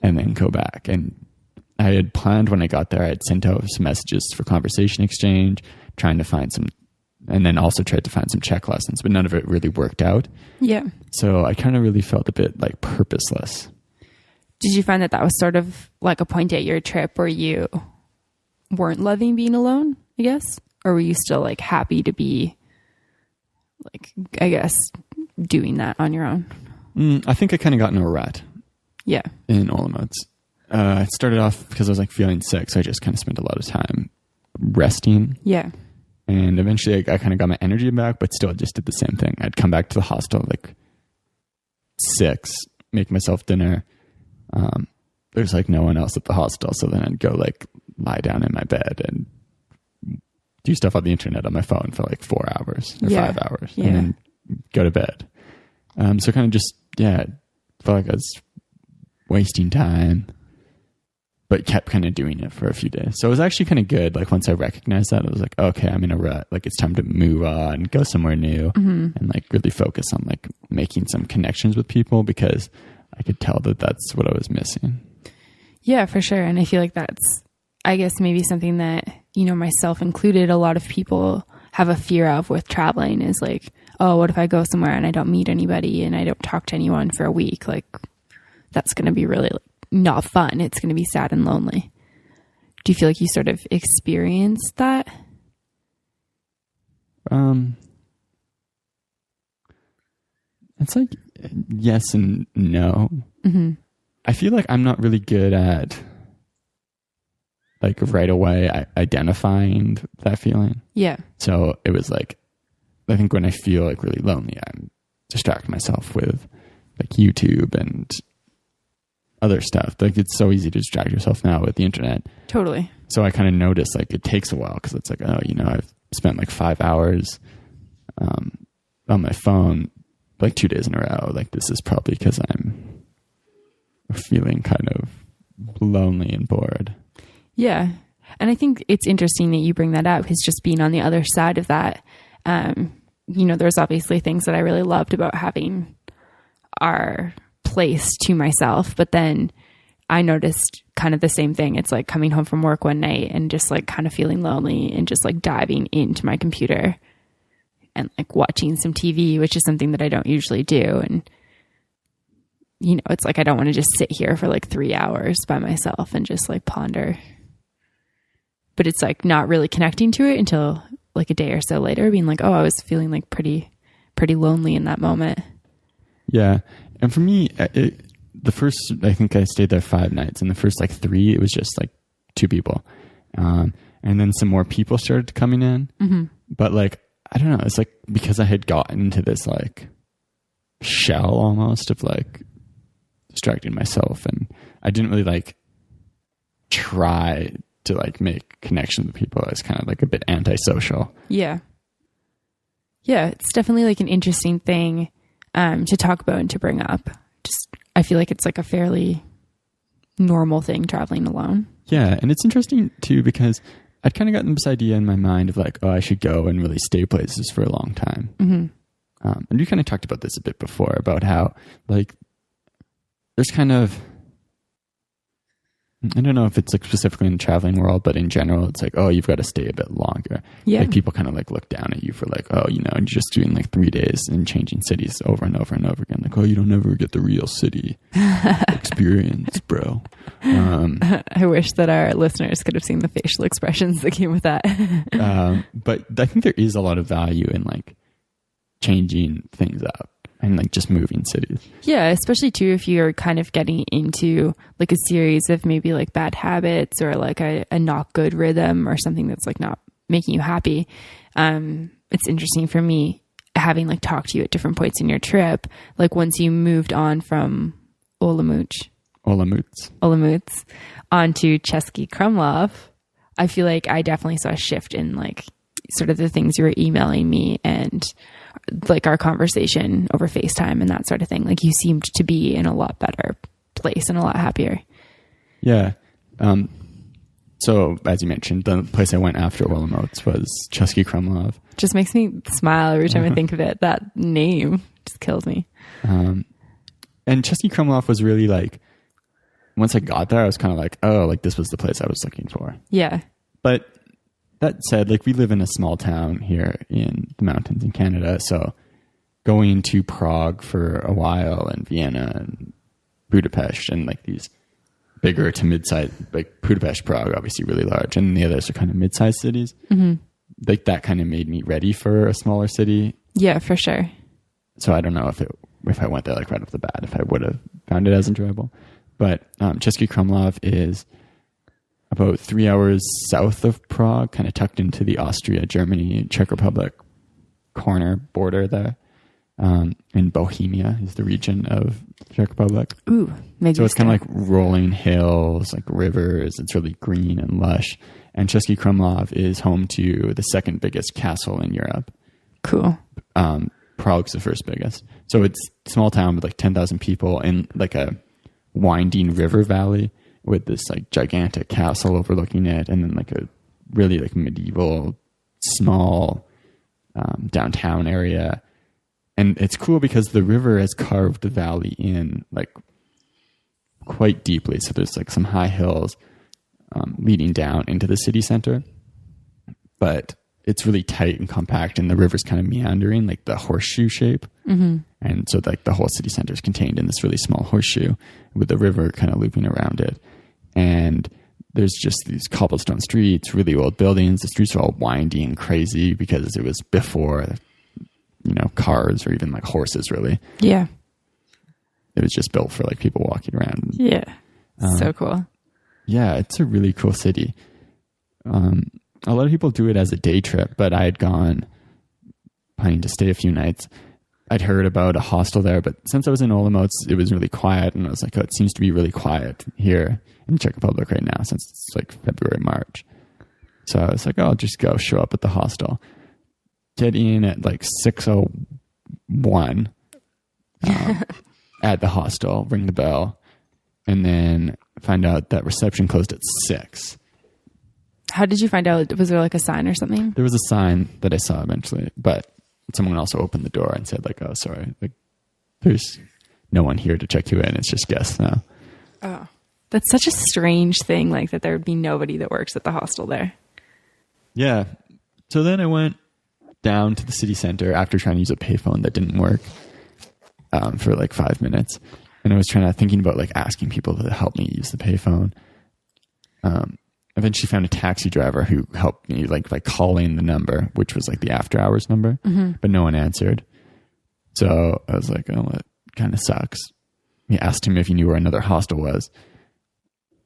and then go back. And I had planned when I got there, I had sent out some messages for conversation exchange, trying to find some, and then also tried to find some Czech lessons, but none of it really worked out. Yeah. So I kind of really felt a bit like purposeless. Did you find that was sort of like a point at your trip where you weren't loving being alone, I guess? Or were you still like happy to be like, I guess, doing that on your own? I think I kind of got in a rut. Yeah. In Olomouc. I started off because I was like feeling sick. So I just kind of spent a lot of time resting. Yeah. And eventually I kind of got my energy back, but still just did the same thing. I'd come back to the hostel like 6, make myself dinner. There's like no one else at the hostel. So then I'd go like lie down in my bed and do stuff on the internet on my phone for like 4 hours or 5 hours and then go to bed. So kind of just, felt like I was wasting time, but kept kind of doing it for a few days. So it was actually kind of good. Like once I recognized that, I was like, okay, I'm in a rut. Like it's time to move on, go somewhere new and like really focus on like making some connections with people because I could tell that that's what I was missing. Yeah, for sure. And I feel like that's, I guess, maybe something that, you know, myself included, a lot of people have a fear of with traveling is like, oh, what if I go somewhere and I don't meet anybody and I don't talk to anyone for a week? Like that's going to be really like, not fun. It's going to be sad and lonely. Do you feel like you sort of experienced that? It's like yes and no. I feel like I'm not really good at like right away identifying that feeling. Yeah. So it was like, I think when I feel like really lonely, I'm distracting myself with like YouTube and other stuff. Like it's so easy to distract yourself now with the internet. Totally. So I kind of noticed like it takes a while because it's like, oh, you know, I've spent like 5 hours on my phone like 2 days in a row. Like this is probably because I'm feeling kind of lonely and bored. Yeah. And I think it's interesting that you bring that up, because just being on the other side of that, you know, there's obviously things that I really loved about having our place to myself, but then I noticed kind of the same thing. It's like coming home from work one night and just like kind of feeling lonely and just like diving into my computer and like watching some TV, which is something that I don't usually do. And, you know, it's like, I don't want to just sit here for like 3 hours by myself and just like ponder, but it's like not really connecting to it until like a day or so later, being like, oh, I was feeling like pretty lonely in that moment. Yeah. And for me, the first, I think I stayed there 5 nights, and the first like 3, it was just like 2 people. And then some more people started coming in, but like, I don't know. It's like, because I had gotten into this like shell almost of like distracting myself, and I didn't really like try to like make connections with people. I was kind of like a bit antisocial. Yeah. Yeah. It's definitely like an interesting thing to talk about and to bring up. Just, I feel like it's like a fairly normal thing traveling alone. Yeah. And it's interesting too, because I'd kind of gotten this idea in my mind of like, oh, I should go and really stay places for a long time. And you kind of talked about this a bit before, about how like there's kind of I don't know if it's like specifically in the traveling world, but in general, it's like, oh, you've got to stay a bit longer. Yeah. Like people kind of like look down at you for like, oh, you're just doing like 3 days and changing cities over and over and over again. Like, oh, you don't ever get the real city experience, bro. I wish that our listeners could have seen the facial expressions that came with that. But I think there is a lot of value in like changing things up and like just moving cities. Yeah, especially too if you're kind of getting into like a series of maybe like bad habits or like a not good rhythm or something that's like not making you happy. It's interesting for me having like talked to you at different points in your trip, like once you moved on from Olomouc onto Cesky Krumlov, I feel like I definitely saw a shift in like sort of the things you were emailing me and like our conversation over FaceTime and that sort of thing. Like you seemed to be in a lot better place and a lot happier. Yeah. So as you mentioned, the place I went after Olomouc was Cesky Krumlov. Just makes me smile every time I think of it. That name just kills me. And Cesky Krumlov was really like, once I got there, I was kind of like, oh, like this was the place I was looking for. Yeah. But that said, like we live in a small town here in the mountains in Canada. So going to Prague for a while and Vienna and Budapest and like these bigger to mid-sized, like Budapest, Prague, obviously really large. And the others are kind of mid-sized cities. Mm-hmm. Like that kind of made me ready for a smaller city. Yeah, for sure. So I don't know if I went there like right off the bat, if I would have found it as enjoyable. But Cesky Krumlov is about 3 hours south of Prague, kind of tucked into the Austria, Germany, Czech Republic corner border there. And Bohemia is the region of Czech Republic. Ooh, so it's kind of like rolling hills, like rivers. It's really green and lush. And Cesky Krumlov is home to the second biggest castle in Europe. Cool. Prague's the first biggest. So it's a small town with like 10,000 people in like a winding river valley with this like gigantic castle overlooking it, and then like a really like medieval small downtown area. And it's cool because the river has carved the valley in like quite deeply. So there's like some high hills leading down into the city center, but it's really tight and compact, and the river's kind of meandering like the horseshoe shape. Mm-hmm. And so like the whole city center is contained in this really small horseshoe with the river kind of looping around it. And there's just these cobblestone streets, really old buildings. The streets are all windy and crazy because it was before, cars or even like horses, really. Yeah. It was just built for like people walking around. Yeah. So cool. Yeah, it's a really cool city. A lot of people do it as a day trip, but I had gone planning to stay a few nights. I'd heard about a hostel there, but since I was in Olomouc, it was really quiet, and I was like, oh, it seems to be really quiet here in Czech Republic right now since it's like February, March. So I was like, oh, I'll just show up at the hostel. Get in at like 6:01 at the hostel, ring the bell, and then find out that reception closed at 6. How did you find out? Was there like a sign or something? There was a sign that I saw eventually, but someone also opened the door and said like, oh, sorry, like there's no one here to check you in. It's just guests now. Oh, that's such a strange thing, like that there would be nobody that works at the hostel there. Yeah. So then I went down to the city center after trying to use a payphone that didn't work for like 5 minutes. And I was thinking about like asking people to help me use the payphone. Eventually found a taxi driver who helped me like by calling the number, which was like the after hours number, but no one answered. So I was like, oh, it kind of sucks. We asked him if he knew where another hostel was.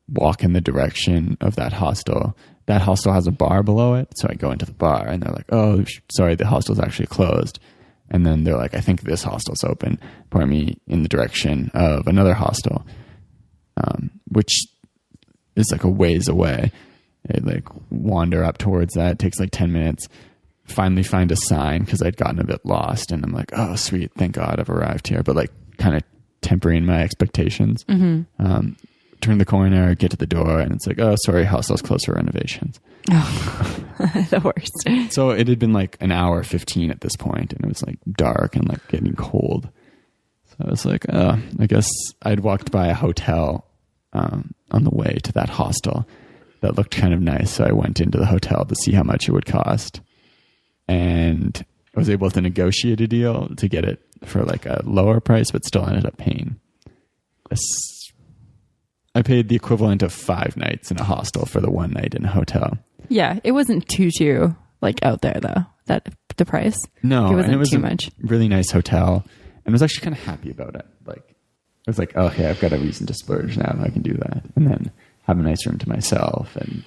Walk in the direction of that hostel. That hostel has a bar below it. So I go into the bar and they're like, oh, sorry, the hostel's actually closed. And then they're like, I think this hostel's open. Point me in the direction of another hostel, which is like a ways away. I like wander up towards that. It takes like 10 minutes. Finally find a sign because I'd gotten a bit lost. And I'm like, oh, sweet. Thank God I've arrived here. But like kind of tempering my expectations. Mm-hmm. Turn the corner, get to the door, and it's like, oh, sorry, hostel's closed for renovations. Oh, the worst. So it had been like an hour 15 at this point, and it was like dark and like getting cold. So I was like, oh, I guess I'd walked by a hotel on the way to that hostel that looked kind of nice. So I went into the hotel to see how much it would cost. And I was able to negotiate a deal to get it for like a lower price, but still ended up paying. I paid the equivalent of 5 nights in a hostel for the 1 night in a hotel. Yeah, it wasn't too like out there though. That the price. No, it wasn't and it was too a much. Really nice hotel, and I was actually kind of happy about it. Like, I was like, oh, okay, I've got a reason to splurge now. I can do that, and then have a nice room to myself. And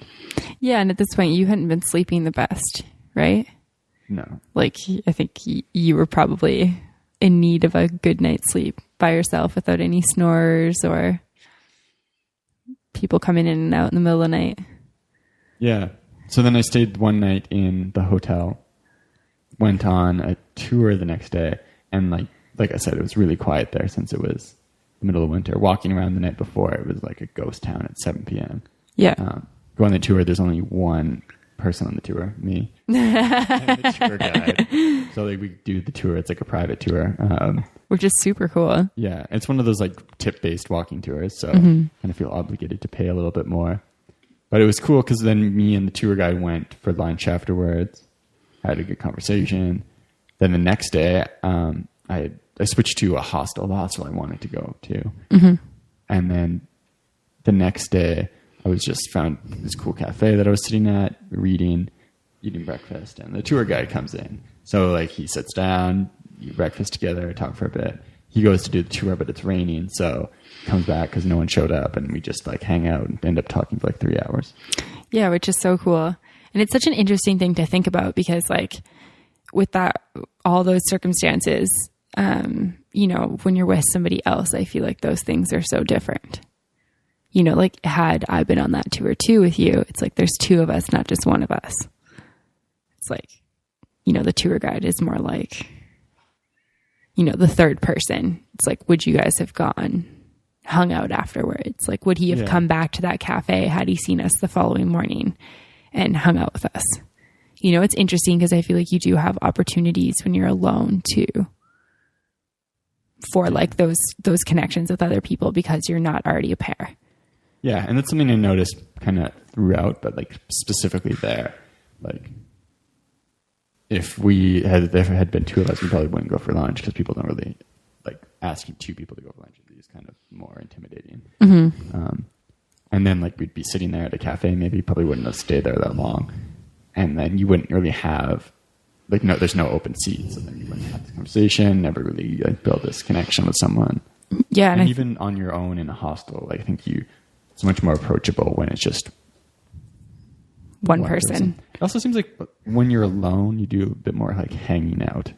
yeah, and at this point, you hadn't been sleeping the best, right? No, like I think you were probably in need of a good night's sleep by yourself without any snores or people coming in and out in the middle of the night. Yeah. So then I stayed 1 night in the hotel, went on a tour the next day, and like I said, it was really quiet there since it was the middle of winter. Walking around the night before, it was like a ghost town at 7 p.m. Yeah. Go on the tour, there's only one person on the tour, me, and the tour guide. So like we do the tour, it's like a private tour. Which is super cool. Yeah. It's one of those like tip-based walking tours, so kind of feel obligated to pay a little bit more. But it was cool because then me and the tour guide went for lunch afterwards, had a good conversation. Then the next day, I switched to a hostel, the hostel I wanted to go to. And then the next day, I was just found this cool cafe that I was sitting at, reading, eating breakfast, and the tour guide comes in. So like he sits down, eat breakfast together, talk for a bit. He goes to do the tour, but it's raining, so comes back because no one showed up, and we just like hang out and end up talking for like 3 hours. Yeah, which is so cool. And it's such an interesting thing to think about because like with that, all those circumstances, you know, when you're with somebody else, I feel like those things are so different. You know, like had I been on that tour too with you, it's like there's 2 of us, not just one of us. It's like, you know, the tour guide is more like, you know, the third person. It's like, would you guys have hung out afterwards? Like, would he have come back to that cafe had he seen us the following morning and hung out with us? You know, it's interesting because I feel like you do have opportunities when you're alone too for like those connections with other people because you're not already a pair. Yeah, and that's something I noticed kind of throughout, but like specifically there, like if there had been 2 of us, we probably wouldn't go for lunch because people don't really like asking 2 people to go for lunch is kind of more intimidating. And then like we'd be sitting there at a cafe, maybe probably wouldn't have stayed there that long, and then you wouldn't really have like there's no open seats, so then you wouldn't have this conversation, never really like build this connection with someone. Yeah, and even on your own in a hostel, like I think it's much more approachable when it's just one person. It also seems like when you're alone, you do a bit more like hanging out.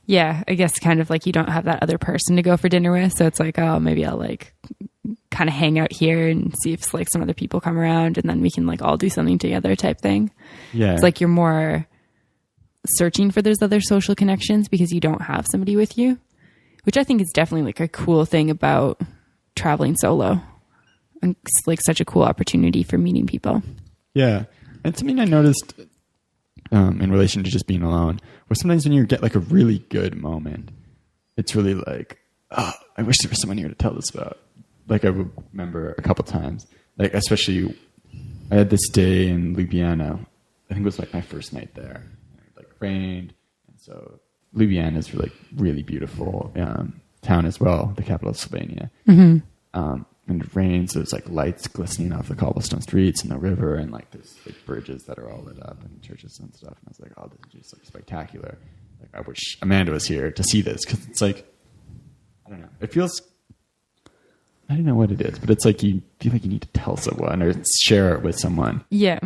Yeah, I guess kind of like you don't have that other person to go for dinner with. So it's like, oh, maybe I'll like kind of hang out here and see if like some other people come around and then we can like all do something together type thing. Yeah. It's like you're more searching for those other social connections because you don't have somebody with you, which I think is definitely like a cool thing about traveling solo. And it's like such a cool opportunity for meeting people. Yeah. And something I noticed in relation to just being alone, where sometimes when you get like a really good moment, it's really like, oh, I wish there was someone here to tell this about. Like I remember a couple times, like especially I had this day in Ljubljana. I think it was like my first night there. It like rained, and so Ljubljana is really beautiful town as well, the capital of Slovenia. And it rains, so there's like lights glistening off the cobblestone streets and the river, and like there's like bridges that are all lit up and churches and stuff. And I was like, oh, this is just like spectacular. Like I wish Amanda was here to see this, because it's like, I don't know, it feels, I don't know what it is, but it's like you feel like you need to tell someone or share it with someone. Yeah.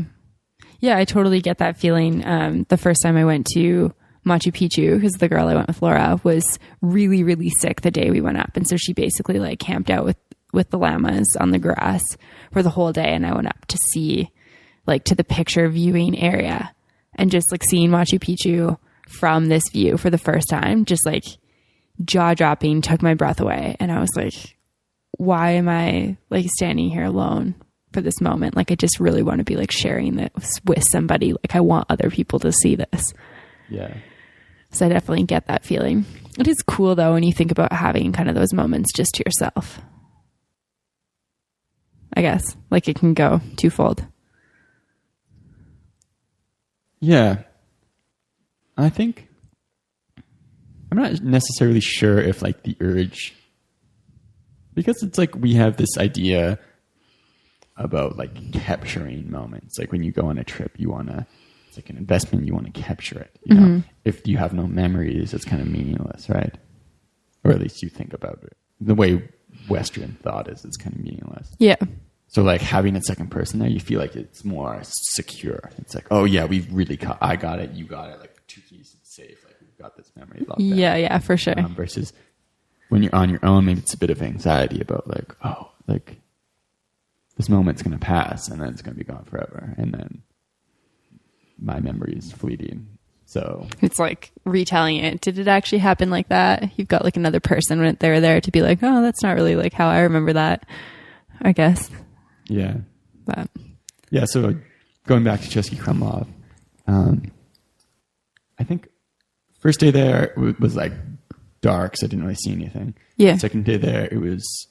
Yeah, I totally get that feeling. The first time I went to Machu Picchu, because the girl I went with, Laura, was really, really sick the day we went up. And so she basically like camped out with the llamas on the grass for the whole day. And I went up to see like to the picture viewing area and just like seeing Machu Picchu from this view for the first time, just like jaw dropping, took my breath away. And I was like, why am I like standing here alone for this moment? Like, I just really want to be like sharing this with somebody. Like I want other people to see this. Yeah. So I definitely get that feeling. It is cool though when you think about having kind of those moments just to yourself. I guess. Like, it can go twofold. Yeah. I think I'm not necessarily sure if like the urge, because it's like we have this idea about like capturing moments. Like when you go on a trip, it's like an investment, you want to capture it. You know, if you have no memories, it's kind of meaningless, right? Or at least you think about it. The way Western thought is, it's kind of meaningless. Yeah. So like having a second person there, you feel like it's more secure. It's like, oh yeah, we've really I got it, you got it, like 2 keys to the safe, like we've got this memory locked down. Yeah, for sure. Versus when you're on your own, maybe it's a bit of anxiety about like, oh, like this moment's going to pass and then it's going to be gone forever. And then my memory is fleeting. So it's like retelling it. Did it actually happen like that? You've got like another person when they're there to be like, oh, that's not really like how I remember that, I guess. Yeah. But yeah. So going back to Cesky Krumlov, I think first day there was like dark, so I didn't really see anything. Yeah. Second day there, it was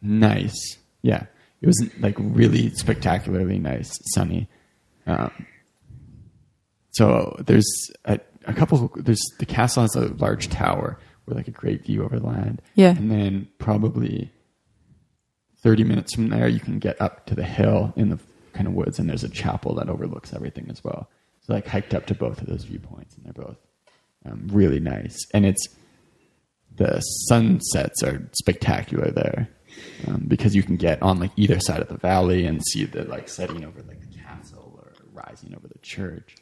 nice. Yeah. It was like really spectacularly nice, sunny. So there's there's the castle has a large tower with like a great view over the land. Yeah. And then probably 30 minutes from there, you can get up to the hill in the kind of woods, and there's a chapel that overlooks everything as well. So like hiked up to both of those viewpoints, and they're both really nice. And the sunsets are spectacular there because you can get on like either side of the valley and see the like setting over like the castle or rising over the church.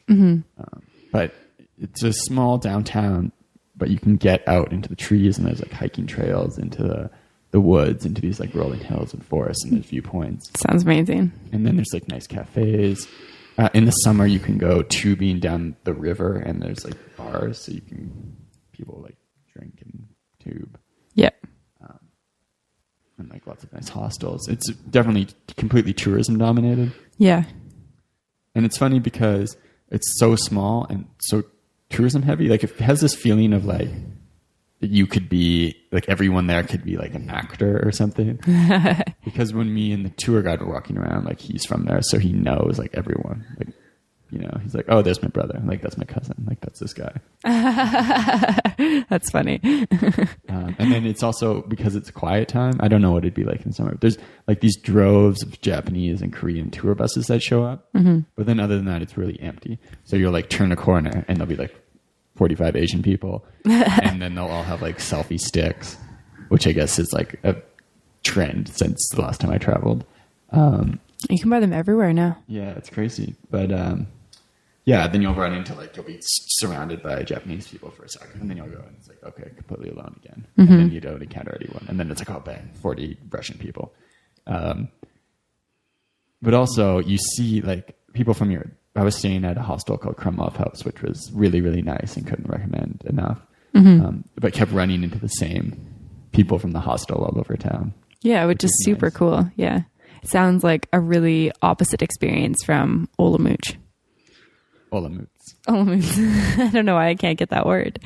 But it's a small downtown, but you can get out into the trees, and there's like hiking trails into the woods, into these like rolling hills and forests, and there's viewpoints. Sounds amazing. And then there's like nice cafes. In the summer, you can go tubing down the river, and there's like bars, so people like drink and tube. Yeah. And like lots of nice hostels. It's definitely completely tourism dominated. Yeah. And it's funny because it's so small and so tourism heavy. Like it has this feeling of like you could be like everyone there could be like an actor or something. Because when me and the tour guide were walking around, like he's from there, so he knows like everyone. Like, you know, he's like, oh, there's my brother. Like that's my cousin. Like that's this guy. That's funny. And then it's also because it's quiet time. I don't know what it'd be like in summer. There's like these droves of Japanese and Korean tour buses that show up. But then other than that, it's really empty. So you'll like turn a corner and there'll be like 45 Asian people. And then they'll all have like selfie sticks, which I guess is like a trend since the last time I traveled. You can buy them everywhere now. Yeah, it's crazy. But yeah, then you'll run into like, you'll be surrounded by Japanese people for a second, and then you'll go and it's like, okay, completely alone again. And then you don't encounter anyone. And then it's like, oh, bang, 40 Russian people. But also you see like people from I was staying at a hostel called Krumlov House, which was really, really nice and couldn't recommend enough. But kept running into the same people from the hostel all over town. Yeah, which is super nice. cool. Yeah. It sounds like a really opposite experience from Olomouc. Olomouc. I don't know why I can't get that word.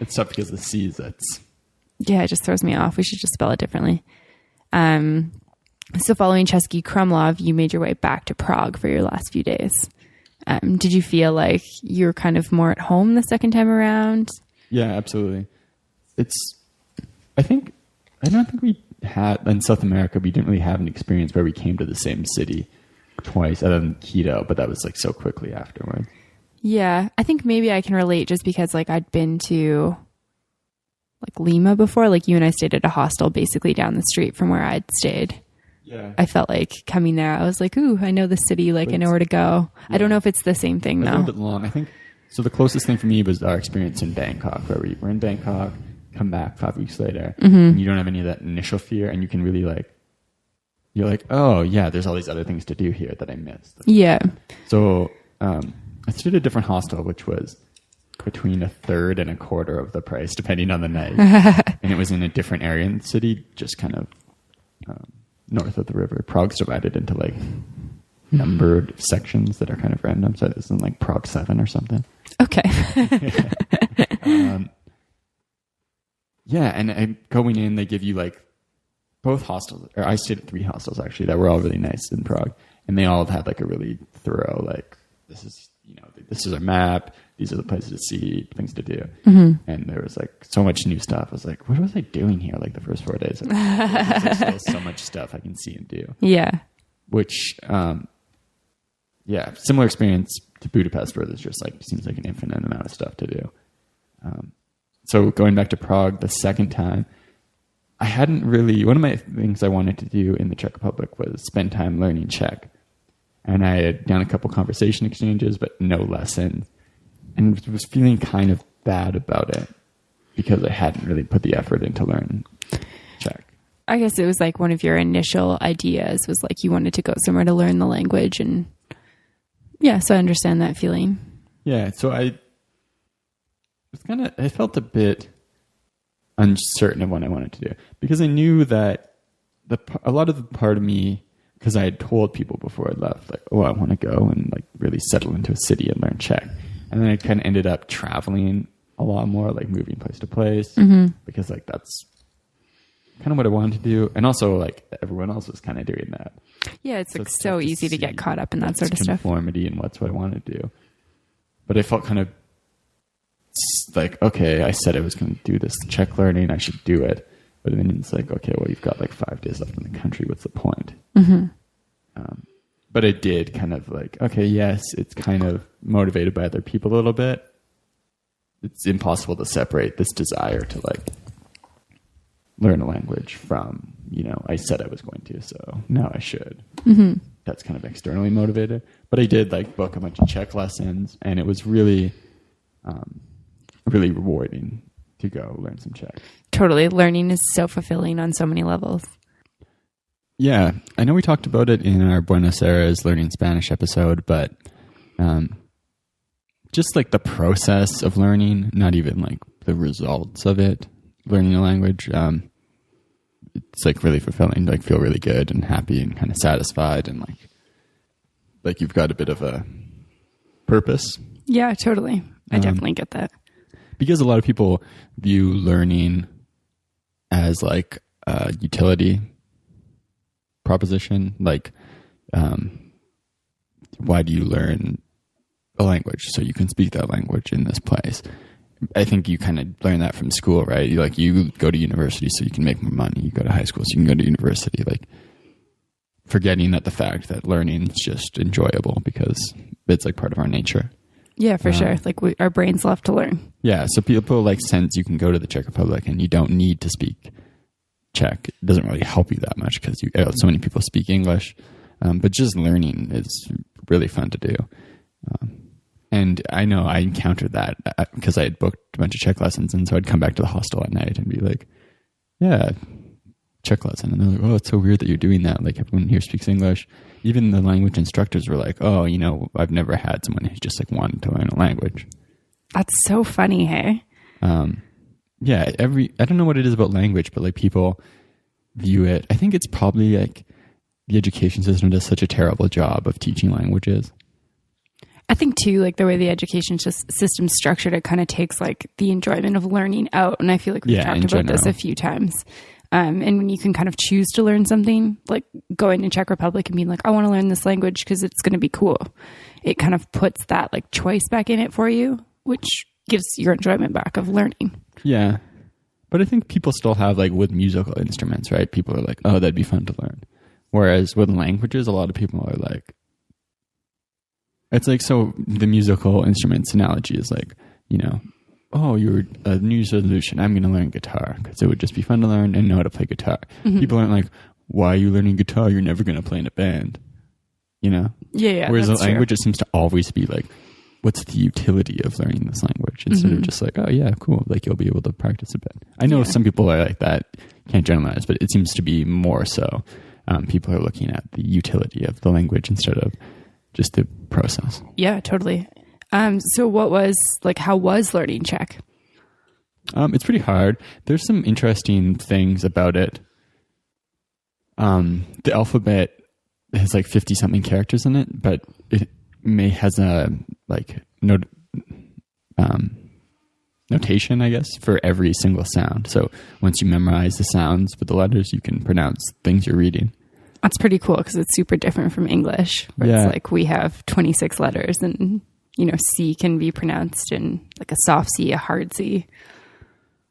It's tough because the C's, yeah, it just throws me off. We should just spell it differently. So following Cesky Krumlov, you made your way back to Prague for your last few days. Did you feel like you were kind of more at home the second time around? Yeah, absolutely. I don't think we had, in South America, we didn't really have an experience where we came to the same city twice, other than Quito, but that was like so quickly afterwards. Yeah, I think maybe I can relate just because like I'd been to like Lima before. Like you and I stayed at a hostel basically down the street from where I'd stayed. Yeah. I felt like coming there, I was like, ooh, I know the city, like I know where to go. Yeah. I don't know if it's the same thing though. A little bit long. I think, so the closest thing for me was our experience in Bangkok, where we were in Bangkok, come back 5 weeks later, and you don't have any of that initial fear, and you can really like, you're like, oh yeah, there's all these other things to do here that I missed. Yeah. So I stayed at a different hostel, which was between a third and a quarter of the price, depending on the night. And it was in a different area in the city, just kind of north of the river. Prague's divided into like numbered sections that are kind of random. So it's in like Prague 7 or something. Okay. Yeah, and going in, they give you like both hostels, or I stayed at 3 hostels actually that were all really nice in Prague, and they all had like a really thorough, like, this is a map, these are the places to see, things to do. Mm-hmm. And there was like so much new stuff. I was like, what was I doing here? Like the first 4 days, there's still so much stuff I can see and do. Yeah. Which, similar experience to Budapest, where there's just like, seems like an infinite amount of stuff to do. So going back to Prague the second time, I hadn't really, one of my things I wanted to do in the Czech Republic was spend time learning Czech. And I had done a couple conversation exchanges, but no lessons. And was feeling kind of bad about it because I hadn't really put the effort into learning Czech. I guess it was like one of your initial ideas was like you wanted to go somewhere to learn the language. And yeah, so I understand that feeling. Yeah, so I felt a bit uncertain of what I wanted to do because I knew that a lot of the part of me, because I had told people before I left, like, oh, I want to go and like really settle into a city and learn Czech. And then I kind of ended up traveling a lot more, like moving place to place, because like that's kind of what I wanted to do. And also like everyone else was kind of doing that. Yeah, it's like so easy to get caught up in that sort of stuff. Conformity and what's what I want to do. But I felt kind of like, okay, I said I was going to do this Czech learning, I should do it. But then it's like, okay, well, you've got like 5 days left in the country. What's the point? Mm-hmm. But I did kind of like, okay, yes, it's kind of motivated by other people a little bit. It's impossible to separate this desire to like learn a language from, I said I was going to, so now I should. Mm-hmm. That's kind of externally motivated. But I did like book a bunch of Czech lessons, and it was really, really rewarding to go learn some Czech. Totally. Learning is so fulfilling on so many levels. Yeah. I know we talked about it in our Buenos Aires learning Spanish episode, but just like the process of learning, not even like the results of it, learning a language, it's like really fulfilling, like feel really good and happy and kind of satisfied and like you've got a bit of a purpose. Yeah, totally. I definitely get that. Because a lot of people view learning as like a utility proposition. Like, why do you learn a language? So you can speak that language in this place. I think you kind of learn that from school, right? You go to university so you can make more money. You go to high school so you can go to university. Like, forgetting that the fact that learning is just enjoyable because it's like part of our nature. Yeah, for sure. Like our brains love to learn. Yeah. So people like sense you can go to the Czech Republic and you don't need to speak Czech. It doesn't really help you that much because so many people speak English. But just learning is really fun to do. And I know I encountered that because I had booked a bunch of Czech lessons. And so I'd come back to the hostel at night and be like, yeah, Czech lesson. And they're like, oh, it's so weird that you're doing that. Like everyone here speaks English. Even the language instructors were like, oh, I've never had someone who just like wanted to learn a language. That's so funny, hey? Yeah, I don't know what it is about language, but like people view it. I think it's probably like the education system does such a terrible job of teaching languages. I think too, like the way the education system's structured, it kind of takes like the enjoyment of learning out. And I feel like we've talked about this a few times. And when you can kind of choose to learn something, like going to Czech Republic and being like, I want to learn this language because it's going to be cool. It kind of puts that like choice back in it for you, which gives your enjoyment back of learning. Yeah. But I think people still have like with musical instruments, right? People are like, oh, that'd be fun to learn. Whereas with languages, a lot of people are like, it's like, so the musical instruments analogy is like, oh, you're a New Year's resolution, I'm going to learn guitar because it would just be fun to learn and know how to play guitar. Mm-hmm. People aren't like, why are you learning guitar? You're never going to play in a band, Yeah. Whereas the language, it seems to always be like, what's the utility of learning this language? Instead of just like, oh yeah, cool. Like you'll be able to practice a bit. I know some people are like that, can't generalize, but it seems to be more so. People are looking at the utility of the language instead of just the process. Yeah, totally. So how was learning Czech? It's pretty hard. There's some interesting things about it. The alphabet has like 50 something characters in it, but it has a like notation, I guess, for every single sound. So once you memorize the sounds with the letters, you can pronounce things you're reading. That's pretty cool because it's super different from English, where Yeah. it's like we have 26 letters and, you know, C can be pronounced in like a soft C, a hard C.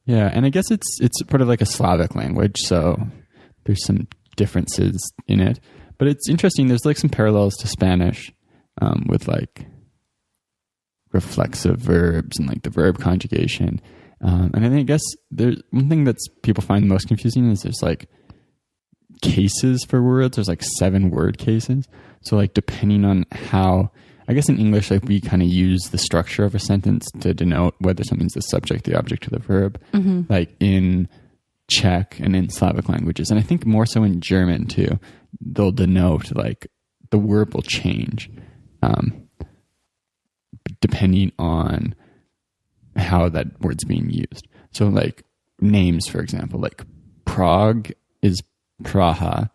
Yeah, and I guess it's part of like a Slavic language, so there's some differences in it. But it's interesting. There's like some parallels to Spanish with like reflexive verbs and like the verb conjugation. And I think, I guess there's one thing that's people find most confusing is there's like cases for words. There's like 7 word cases. So like depending on how, I guess in English, like we kind of use the structure of a sentence to denote whether something's the subject, the object, or the verb. Mm-hmm. Like in Czech and in Slavic languages, and I think more so in German too, they'll denote like the word will change depending on how that word's being used. So like names, for example, like Prague is Praha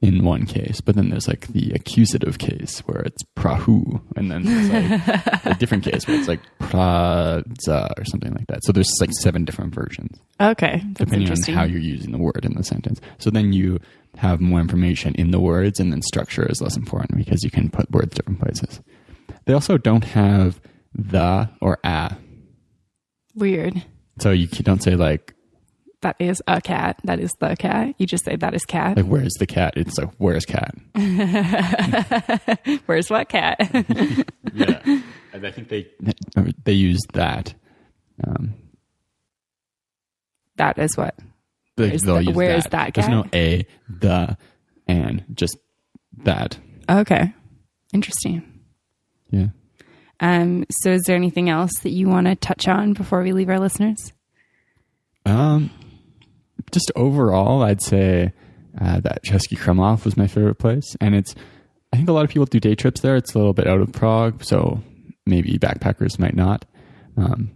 in one case, but then there's like the accusative case where it's Prahu, and then there's like a different case where it's like Praza or something like that. So there's like 7 different versions. Okay. That's depending on how you're using the word in the sentence. So then you have more information in the words, and then structure is less important because you can put words different places. They also don't have the or a. Weird. So you don't say like, that is a cat. That is the cat. You just say that is cat. Like, where's the cat? It's like, where's cat? Where's what cat? Yeah. And I think they use that. That is what? Where's that cat? There's no a, the, and just that. Okay. Interesting. Yeah. So is there anything else that you want to touch on before we leave our listeners? Just overall, I'd say that Cesky Krumlov was my favorite place. And I think a lot of people do day trips there. It's a little bit out of Prague, so maybe backpackers might not.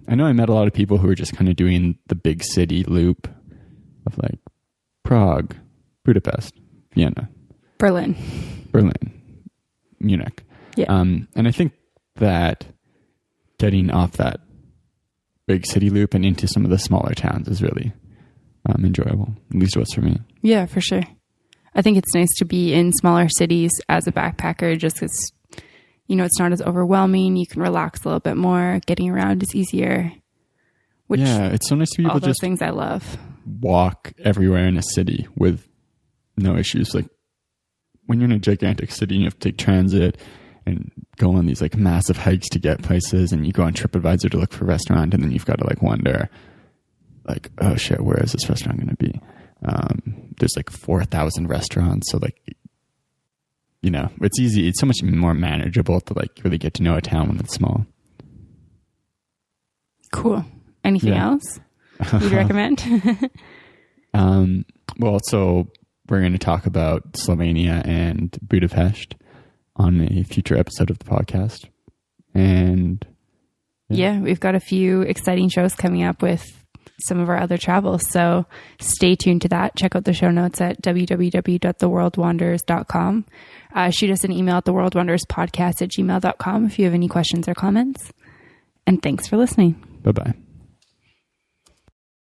I know I met a lot of people who were just kind of doing the big city loop of like Prague, Budapest, Vienna, Berlin, Munich. Yeah. And I think that getting off that big city loop and into some of the smaller towns is really enjoyable. At least it was for me. Yeah, for sure. I think it's nice to be in smaller cities as a backpacker just because, you know, it's not as overwhelming. You can relax a little bit more. Getting around is easier. Which, yeah, it's so nice to be able to just things I love. Walk everywhere in a city with no issues. Like when you're in a gigantic city, you have to take transit and go on these like massive hikes to get places, and you go on TripAdvisor to look for a restaurant, and then you've got to like wonder like, oh shit, where is this restaurant going to be? There's like 4,000 restaurants. So like, you know, it's easy. It's so much more manageable to like really get to know a town when it's small. Cool. Anything else you'd recommend? Well, so we're going to talk about Slovenia and Budapest on a future episode of the podcast. And yeah, we've got a few exciting shows coming up with some of our other travels. So stay tuned to that. Check out the show notes at www.theworldwanderers.com. Shoot us an email at theworldwandererspodcast@gmail.com if you have any questions or comments. And thanks for listening. Bye-bye.